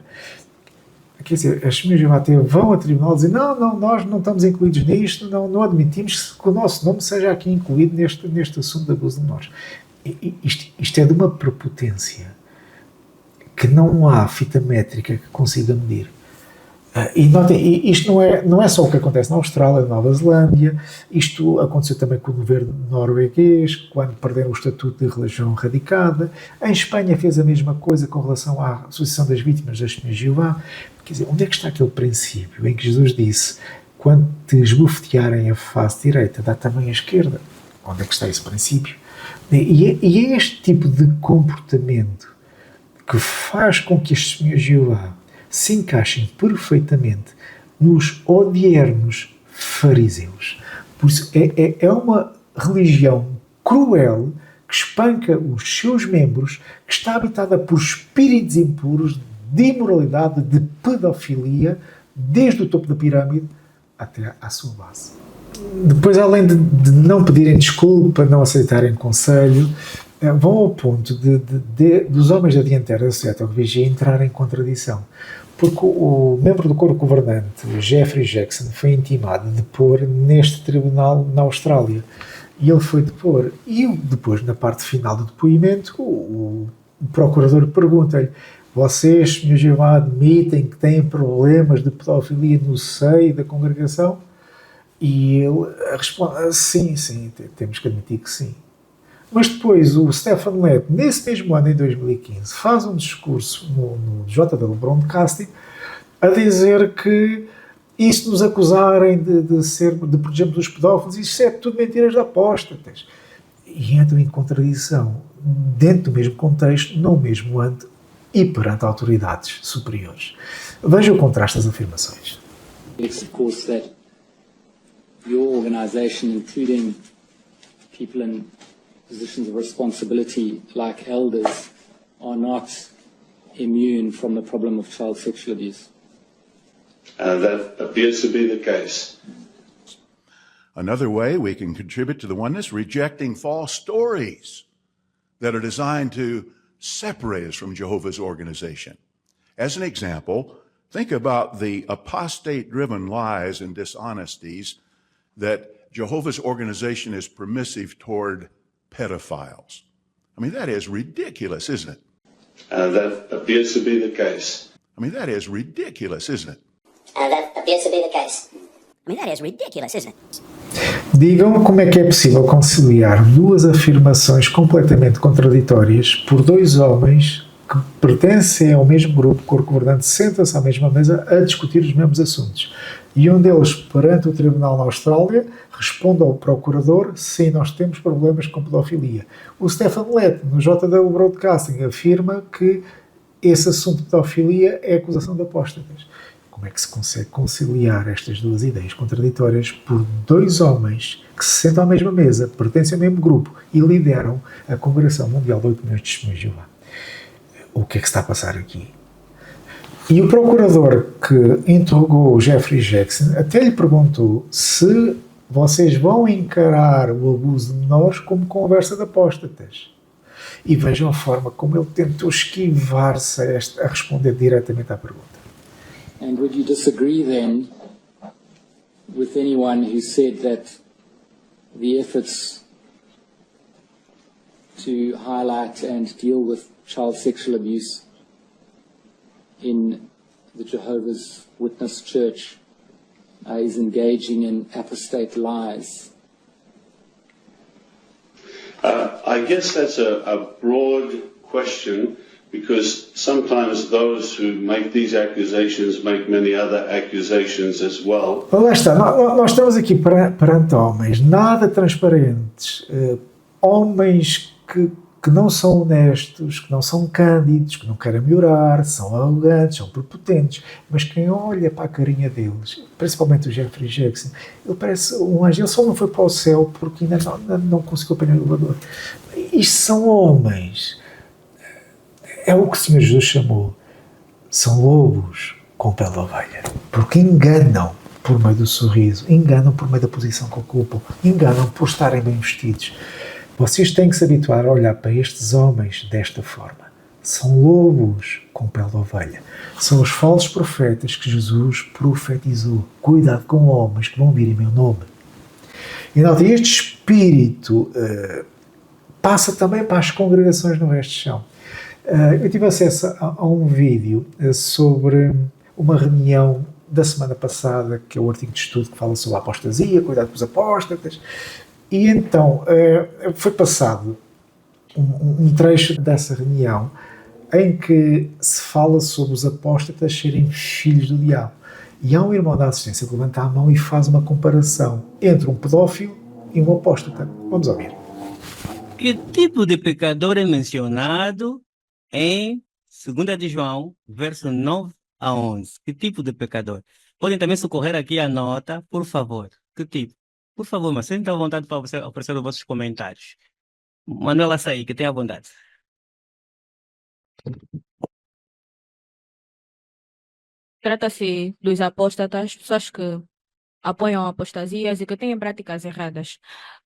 Quer dizer, as Testemunhas de Jeová vão ao tribunal e dizem: não, nós não estamos incluídos nisto, não admitimos que o nosso nome seja aqui incluído neste assunto de abuso de menores. Isto é de uma prepotência que não há fita métrica que consiga medir. E notem, isto não é só o que acontece na Austrália, na Nova Zelândia, isto aconteceu também com o governo norueguês, quando perderam o estatuto de religião radicada. Em Espanha fez a mesma coisa com relação à Associação das Vítimas das Testemunhas de Jeová. Quer dizer, onde é que está aquele princípio em que Jesus disse: quando te esbofetearem a face direita, dá também a esquerda? Onde é que está esse princípio? E é este tipo de comportamento que faz com que as Testemunhas de Jeová se encaixem perfeitamente nos odiernos fariseus. Por isso, é uma religião cruel que espanca os seus membros, que está habitada por espíritos impuros de imoralidade, de pedofilia, desde o topo da pirâmide até à sua base. Depois, além de não pedirem desculpa, não aceitarem conselho, vão ao ponto dos homens da dianteira da sociedade de vigia entrarem em contradição. Porque o membro do coro governante, Jeffrey Jackson, foi intimado de depor neste tribunal na Austrália. E ele foi depor. E depois, na parte final do depoimento, o procurador pergunta-lhe: vocês, Testemunhas de Jeová, admitem que têm problemas de pedofilia no seio da congregação? E ele responde: sim, temos que admitir que sim. Mas depois o Stephen Lett, nesse mesmo ano, em 2015, faz um discurso no JW Broadcasting a dizer que isto nos acusarem de protegermos os pedófilos, isto é tudo mentiras de apóstatas. E entram em contradição dentro do mesmo contexto, no mesmo ano e perante autoridades superiores. Veja o contraste das afirmações. It's of course that your organisation, including people in positions of responsibility like elders, are not immune from the problem of child sexual abuse. That appears to be the case. Another way we can contribute to the oneness, rejecting false stories that are designed to separate us from Jehovah's organization. As an example, think about the apostate-driven lies and dishonesties that Jehovah's organization is permissive toward pedophiles. I mean, that is ridiculous, isn't it? That appears to be the case. I mean, that is ridiculous, isn't it? That appears to be the case. I mean, that is ridiculous, isn't it? Digam-me como é que é possível conciliar duas afirmações completamente contraditórias por dois homens que pertencem ao mesmo grupo, corpo governante, sentam-se à mesma mesa a discutir os mesmos assuntos. E um deles, perante o tribunal na Austrália, responde ao procurador: sim, nós temos problemas com pedofilia. O Stephen Lett, no JW Broadcasting, afirma que esse assunto de pedofilia é acusação de apóstatas. Como é que se consegue conciliar estas duas ideias contraditórias por dois homens que se sentam à mesma mesa, pertencem ao mesmo grupo e lideram a Congregação Mundial de 8 milhões de Testemunhos de Jeová? O que é que se está a passar aqui? E o procurador que interrogou o Jeffrey Jackson até lhe perguntou se vocês vão encarar o abuso de menores como conversa de apóstatas. E vejam a forma como ele tentou esquivar-se a responder diretamente à pergunta. And would you disagree then with anyone who said that the efforts to highlight and deal with child sexual abuse in the Jehovah's Witness Church is engaging in apostate lies? I guess that's a broad question, because sometimes those who make these accusations make many other accusations as well. Lá está, nós estamos aqui perante homens nada transparentes, homens que não são honestos, que não são cândidos, que não querem melhorar, são arrogantes, são prepotentes, mas quem olha para a carinha deles, principalmente o Jeffrey Jackson, ele parece um anjo. Ele só não foi para o céu porque ainda não conseguiu apanhar o elevador. Isto são homens. É o que o Senhor Jesus chamou. São lobos com pele de ovelha. Porque enganam por meio do sorriso, enganam por meio da posição que ocupam, enganam por estarem bem vestidos. Vocês têm que se habituar a olhar para estes homens desta forma. São lobos com pele de ovelha. São os falsos profetas que Jesus profetizou. Cuidado com homens que vão vir em meu nome. E nota, este espírito passa também para as congregações no resto do chão. Eu tive acesso a um vídeo sobre uma reunião da semana passada, que é o artigo de estudo que fala sobre a apostasia, cuidado com os apóstatas, e então foi passado um trecho dessa reunião em que se fala sobre os apóstatas serem filhos do diabo. E há um irmão da assistência que levanta a mão e faz uma comparação entre um pedófilo e um apóstata. Vamos ouvir. Que tipo de pecador é mencionado em 2 de João, verso 9 a 11? Que tipo de pecador? Podem também socorrer aqui a nota, por favor. Que tipo? Por favor, mas sentem à vontade para você oferecer os vossos comentários. Manuela Açaí, que tenha bondade. Trata-se dos apóstatas, pessoas que apoiam apostasias e que têm práticas erradas.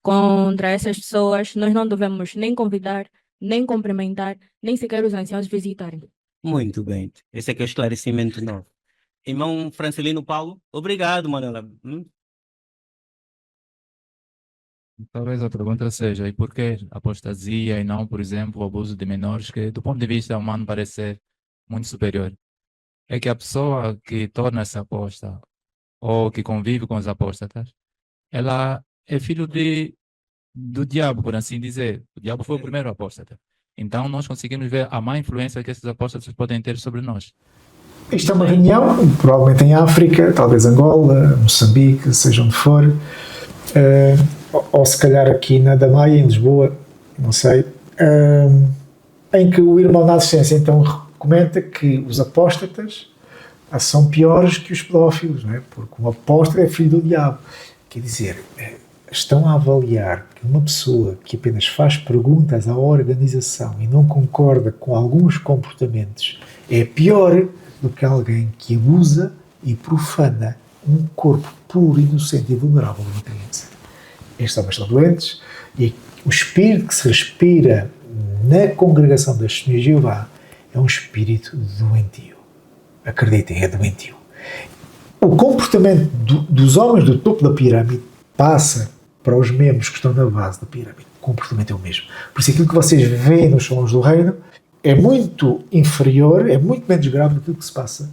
Contra essas pessoas, nós não devemos nem convidar, nem cumprimentar, nem sequer os anciãos visitarem. Muito bem. Esse aqui é o esclarecimento novo. Irmão Francelino Paulo, obrigado, Manuela. Talvez a pergunta seja, e por que apostasia e não, por exemplo, o abuso de menores, que do ponto de vista humano parece ser muito superior? É que a pessoa que torna-se apóstata ou que convive com os apóstatas, ela é filho de do diabo, por assim dizer. O diabo foi o primeiro apóstata. Então nós conseguimos ver a má influência que esses apóstatas podem ter sobre nós. Isto é uma reunião, provavelmente em África, talvez Angola, Moçambique, seja onde for, ou se calhar aqui na Damaia, em Lisboa, não sei, em que o irmão da assistência então comenta que os apóstatas são piores que os pedófilos, não é? Porque um apóstata é filho do diabo. Quer dizer, estão a avaliar que uma pessoa que apenas faz perguntas à organização e não concorda com alguns comportamentos é pior do que alguém que abusa e profana um corpo puro, inocente e vulnerável de uma criança. Estes homens estão doentes e o espírito que se respira na congregação das Testemunhas de Jeová é um espírito doentio. Acreditem, é doentio. O comportamento dos homens do topo da pirâmide passa para os membros que estão na base da pirâmide. O comportamento é o mesmo. Por isso aquilo que vocês veem nos salões do reino é muito inferior, é muito menos grave do que o que se passa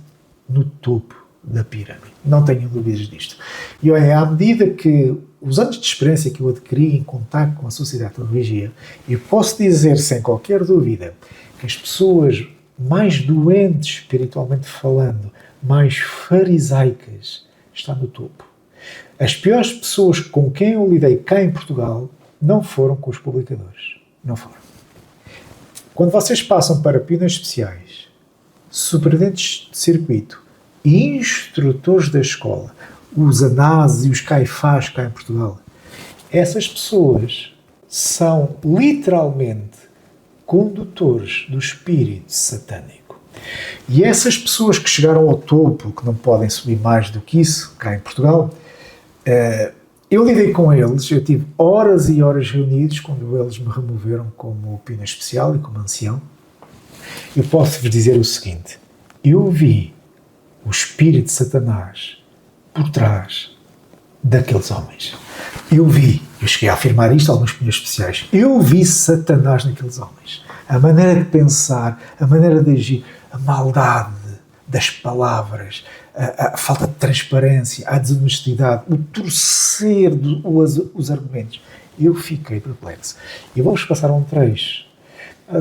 no topo da pirâmide. Não tenham dúvidas disto. E olha, à medida que os anos de experiência que eu adquiri em contato com a sociedade de religia, eu posso dizer sem qualquer dúvida que as pessoas mais doentes espiritualmente falando, mais farisaicas, estão no topo. As piores pessoas com quem eu lidei cá em Portugal não foram com os publicadores. Não foram. Quando vocês passam para pioneiros especiais, superintendentes de circuito e instrutores da escola, os Anás e os Caifás cá em Portugal, essas pessoas são literalmente condutores do espírito satânico. E essas pessoas que chegaram ao topo, que não podem subir mais do que isso cá em Portugal, eu lidei com eles, eu tive horas e horas reunidos quando eles me removeram como pioneiro especial e como ancião. Eu posso-vos dizer o seguinte: eu vi o espírito de Satanás por trás daqueles homens. Eu cheguei a afirmar isto a alguns pioneiros especiais, eu vi Satanás naqueles homens. A maneira de pensar, a maneira de agir, a maldade das palavras, a falta de transparência, a desonestidade, o torcer os argumentos. Eu fiquei perplexo. E vou-vos passar um trecho.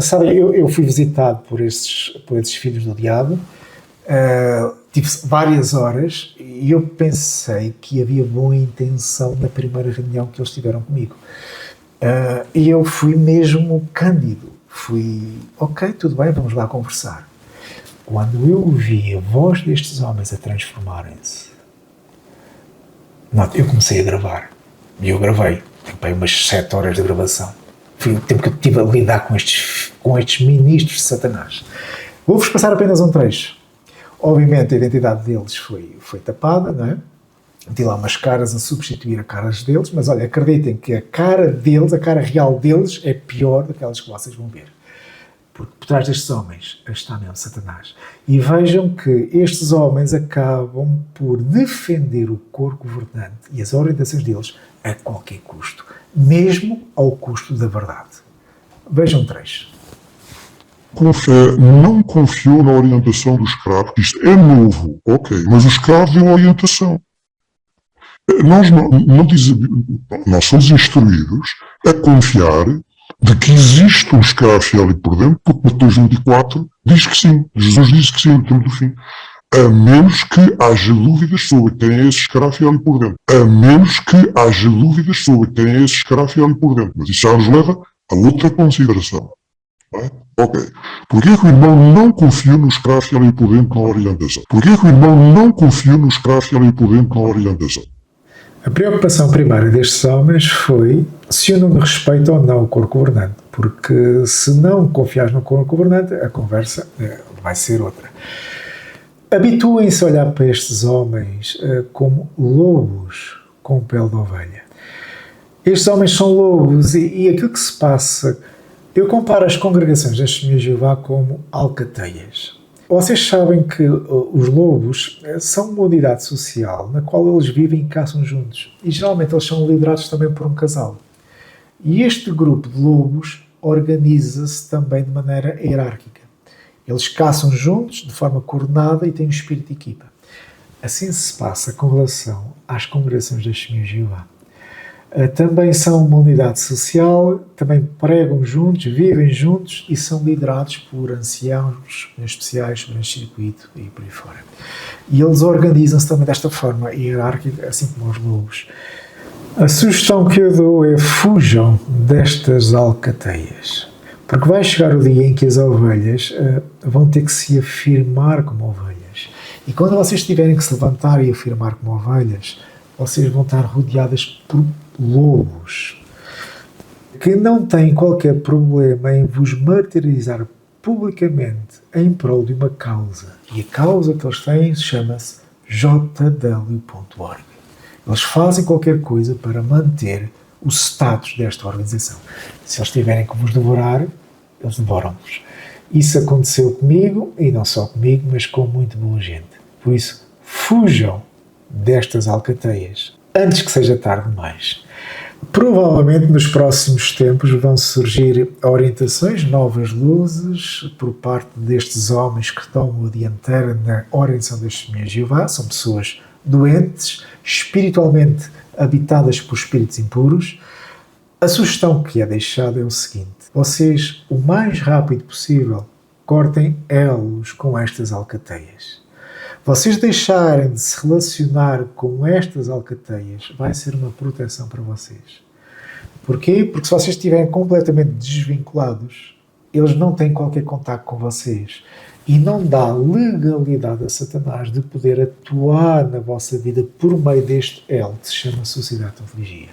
Sabe, eu fui visitado por esses filhos do diabo, tive várias horas e eu pensei que havia boa intenção na primeira reunião que eles tiveram comigo. E eu fui mesmo cândido. Ok, tudo bem, vamos lá conversar. Quando eu vi a voz destes homens a transformarem-se, eu comecei a gravar. E eu gravei. Tem umas 7 horas de gravação. Foi o tempo que eu tive a lidar com estes ministros de Satanás. Vou-vos passar apenas um trecho. Obviamente a identidade deles foi tapada, não é? Meti lá umas caras a substituir a caras deles, mas olha, acreditem que a cara deles, a cara real deles, é pior daquelas que vocês vão ver. Porque por trás destes homens está mesmo Satanás. E vejam que estes homens acabam por defender o corpo governante e as orientações deles a qualquer custo, mesmo ao custo da verdade. Vejam um trecho. Com fé, não confiou na orientação do escravo, que isto é novo, ok, mas o escravo deu orientação. Nós somos instruídos a confiar de que existe um escravo fiel ali por dentro, porque Mateus 24 diz que sim, Jesus diz que sim no tempo do fim. A menos que haja dúvidas sobre quem é esse escravo fiel ali por dentro. A menos que haja dúvidas sobre quem é esse escravo fiel ali por dentro. Mas isso já nos leva a outra consideração. É? Ok. Porquê que o irmão não confiou no escravo fiel ali por dentro na orientação? Porquê que o irmão não confiou no escravo fiel ali por dentro na orientação? A preocupação primária destes homens foi se eu não me respeito ou não o corpo governante, porque se não confiares no corpo governante, a conversa vai ser outra. Habituem-se a olhar para estes homens como lobos com pele de ovelha. Estes homens são lobos e aquilo que se passa, eu comparo as congregações das Testemunhas de Jeová como alcateias. Vocês sabem que os lobos são uma unidade social na qual eles vivem e caçam juntos. E geralmente eles são liderados também por um casal. E este grupo de lobos organiza-se também de maneira hierárquica. Eles caçam juntos, de forma coordenada e têm um espírito de equipa. Assim se passa com relação às congregações das Testemunhas de Jeová. Também são uma unidade social, também pregam juntos, vivem juntos e são liderados por anciãos especiais sobre este circuito e por aí fora. E eles organizam-se também desta forma hierárquica, assim como os lobos. A sugestão que eu dou é fujam destas alcateias, porque vai chegar o dia em que as ovelhas vão ter que se afirmar como ovelhas. E quando vocês tiverem que se levantar e afirmar como ovelhas, vocês vão estar rodeadas por lobos que não têm qualquer problema em vos martirizar publicamente em prol de uma causa. E a causa que eles têm chama-se JW.org. Eles fazem qualquer coisa para manter o status desta organização. Se eles tiverem que vos devorar, eles devoram-vos. Isso aconteceu comigo, e não só comigo, mas com muito boa gente. Por isso, fujam destas alcateias antes que seja tarde demais. Provavelmente nos próximos tempos vão surgir orientações, novas luzes por parte destes homens que tomam a dianteira na orientação das Testemunhas de Jeová. São pessoas doentes, espiritualmente habitadas por espíritos impuros. A sugestão que é deixada é o seguinte: vocês, o mais rápido possível, cortem elos com estas alcateias. Vocês deixarem de se relacionar com estas alcateias vai ser uma proteção para vocês. Porquê? Porque se vocês estiverem completamente desvinculados, eles não têm qualquer contacto com vocês. E não dá legalidade a Satanás de poder atuar na vossa vida por meio deste elo que se chama sociedade ou religia.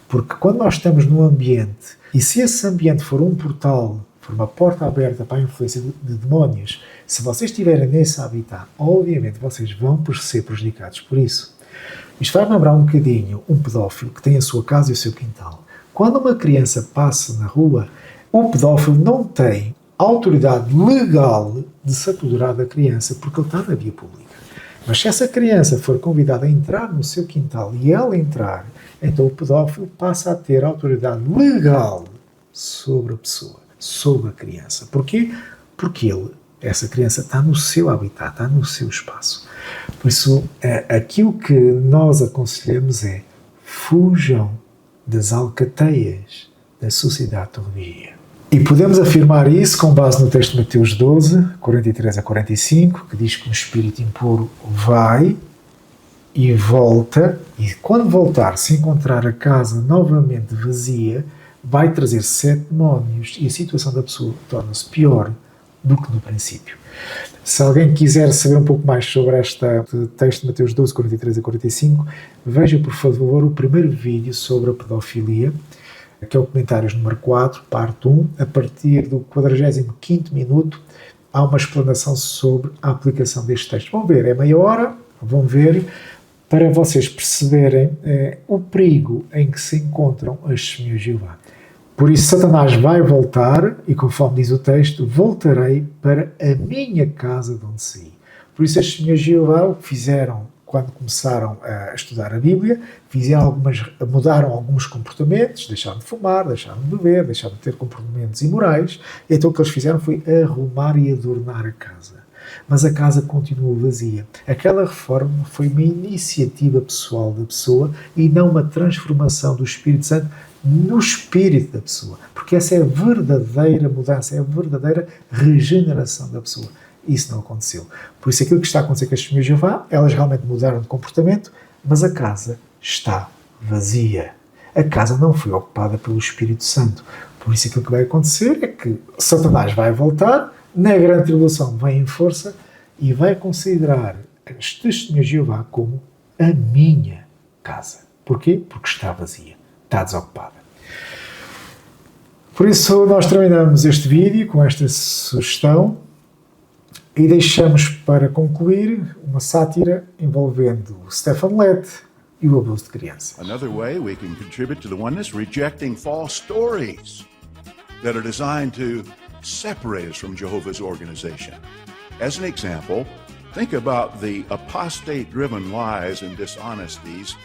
Porque quando nós estamos num ambiente, e se esse ambiente for um portal, for uma porta aberta para a influência de demónios, se vocês estiverem nesse habitat, obviamente vocês vão ser prejudicados por isso. Isto vai lembrar um bocadinho um pedófilo que tem a sua casa e o seu quintal. Quando uma criança passa na rua, o pedófilo não tem autoridade legal de se apoderar da criança porque ele está na via pública. Mas se essa criança for convidada a entrar no seu quintal e ela entrar, então o pedófilo passa a ter autoridade legal sobre a pessoa, sobre a criança. Porquê? Porque essa criança está no seu habitat, está no seu espaço. Por isso, aquilo que nós aconselhamos é fujam das alcateias da sociedade de religia. E podemos afirmar isso com base no texto de Mateus 12, 43 a 45, que diz que um espírito impuro vai e volta, e quando voltar, se encontrar a casa novamente vazia, vai trazer 7 demónios e a situação da pessoa torna-se pior do que no princípio. Se alguém quiser saber um pouco mais sobre este texto de Mateus 12, 43 a 45, veja, por favor, o primeiro vídeo sobre a pedofilia, que é o comentários número 4, parte 1. A partir do 45º minuto, há uma explanação sobre a aplicação deste texto. Vão ver, é meia hora, vão ver, para vocês perceberem o perigo em que se encontram as Testemunhas de Jeová. Por isso, Satanás vai voltar, e conforme diz o texto, voltarei para a minha casa de onde saí. Por isso, as Testemunhas de Jeová o que fizeram quando começaram a estudar a Bíblia, mudaram alguns comportamentos, deixaram de fumar, deixaram de beber, deixaram de ter comportamentos imorais, e então o que eles fizeram foi arrumar e adornar a casa. Mas a casa continuou vazia. Aquela reforma foi uma iniciativa pessoal da pessoa e não uma transformação do Espírito Santo no espírito da pessoa, porque essa é a verdadeira mudança, é a verdadeira regeneração da pessoa. Isso não aconteceu. Por isso aquilo que está a acontecer com as Testemunhas de Jeová, elas realmente mudaram de comportamento, mas a casa está vazia. A casa não foi ocupada pelo Espírito Santo. Por isso aquilo que vai acontecer é que Satanás vai voltar, na grande tribulação vem em força e vai considerar as Testemunhas de Jeová como a minha casa. Porquê? Porque está vazia, está desocupada. Por isso nós terminamos este vídeo com esta sugestão e deixamos para concluir uma sátira envolvendo Stefan Lett e o abuso de criança. Another way we can contribute to the oneness, rejecting false stories that are designed to separate us from Jehovah's organization. As an example, think about the apostate-driven lies and dishonesties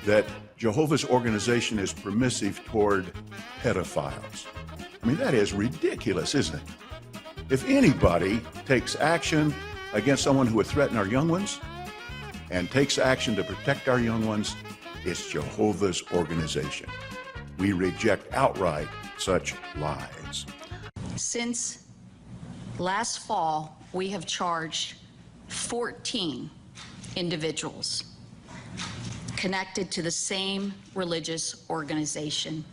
that Jehovah's organization is permissive toward pedophiles. I mean, that is ridiculous, isn't it? If anybody takes action against someone who would threaten our young ones and takes action to protect our young ones, It's Jehovah's organization. We reject outright such lies. Since last fall, we have charged 14 individuals connected to the same religious organization,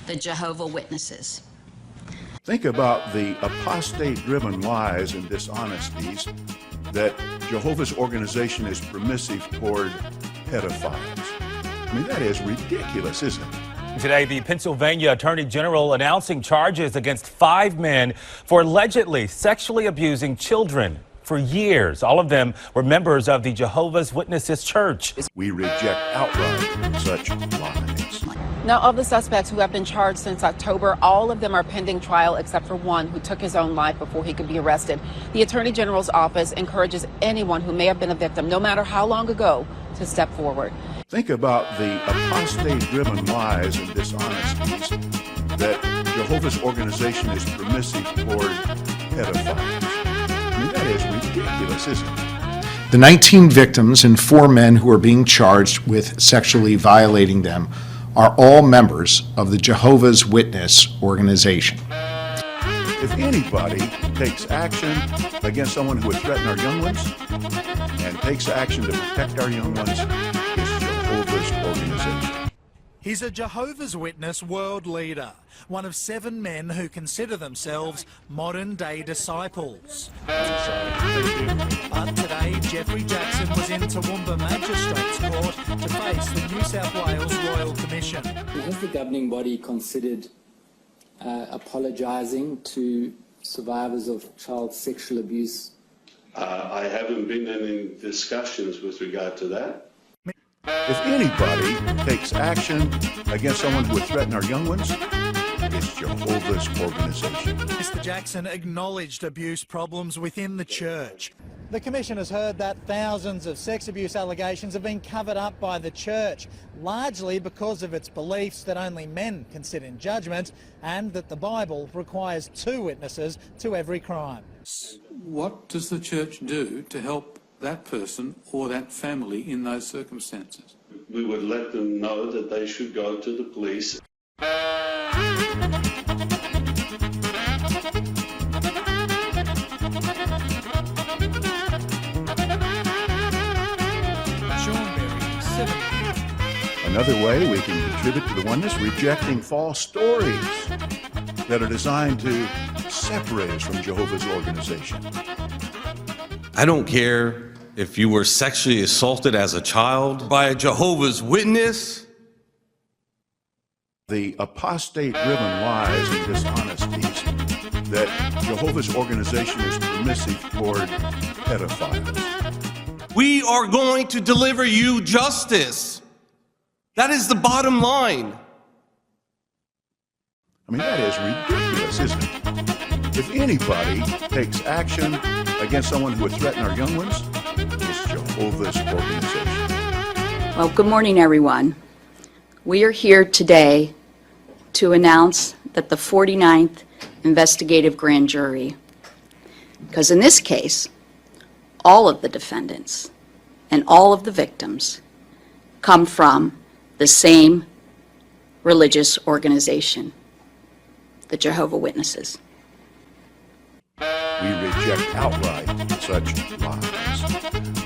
the Jehovah Witnesses. Think about the apostate-driven lies and dishonesties that Jehovah's organization is permissive toward pedophiles. I mean, that is ridiculous, isn't it? Today, the Pennsylvania Attorney General announcing charges against 5 men for allegedly sexually abusing children for years. All of them were members of the Jehovah's Witnesses Church. We reject outright such lies. Now, of the suspects who have been charged since October, all of them are pending trial except for one who took his own life before he could be arrested. The Attorney General's office encourages anyone who may have been a victim, no matter how long ago, to step forward. Think about the apostate-driven lies and dishonesties that Jehovah's organization is permissive toward pedophiles. I mean, that is ridiculous, isn't it? The 19 victims and 4 men who are being charged with sexually violating them are all members of the Jehovah's Witness organization. If anybody takes action against someone who would threaten our young ones and takes action to protect our young ones, it's Jehovah's organization. He's a Jehovah's Witness world leader, one of 7 men who consider themselves modern-day disciples. But today, Jeffrey Jackson was in Toowoomba Magistrates Court to face the New South Wales Royal Commission. Has the governing body considered apologising to survivors of child sexual abuse? I haven't been in any discussions with regard to that. If anybody takes action against someone who would threaten our young ones, it's Jehovah's organization. Mr. Jackson acknowledged abuse problems within the church. The Commission has heard that thousands of sex abuse allegations have been covered up by the church, largely because of its beliefs that only men can sit in judgment and that the Bible requires 2 witnesses to every crime. What does the church do to help that person or that family in those circumstances? We would let them know that they should go to the police. Another way we can contribute to the oneness, rejecting false stories that are designed to separate us from Jehovah's organization. I don't care if you were sexually assaulted as a child by a Jehovah's Witness. The apostate-driven lies and dishonesties that Jehovah's organization is permissive toward pedophiles. We are going to deliver you justice. That is the bottom line. I mean, that is ridiculous, isn't it? If anybody takes action against someone who would threaten our young ones, it's Jehovah's organization. Well, good morning, everyone. We are here today to announce that the 49th investigative grand jury, because in this case, all of the defendants and all of the victims come from the same religious organization, the Jehovah Witnesses. We reject outright such lies.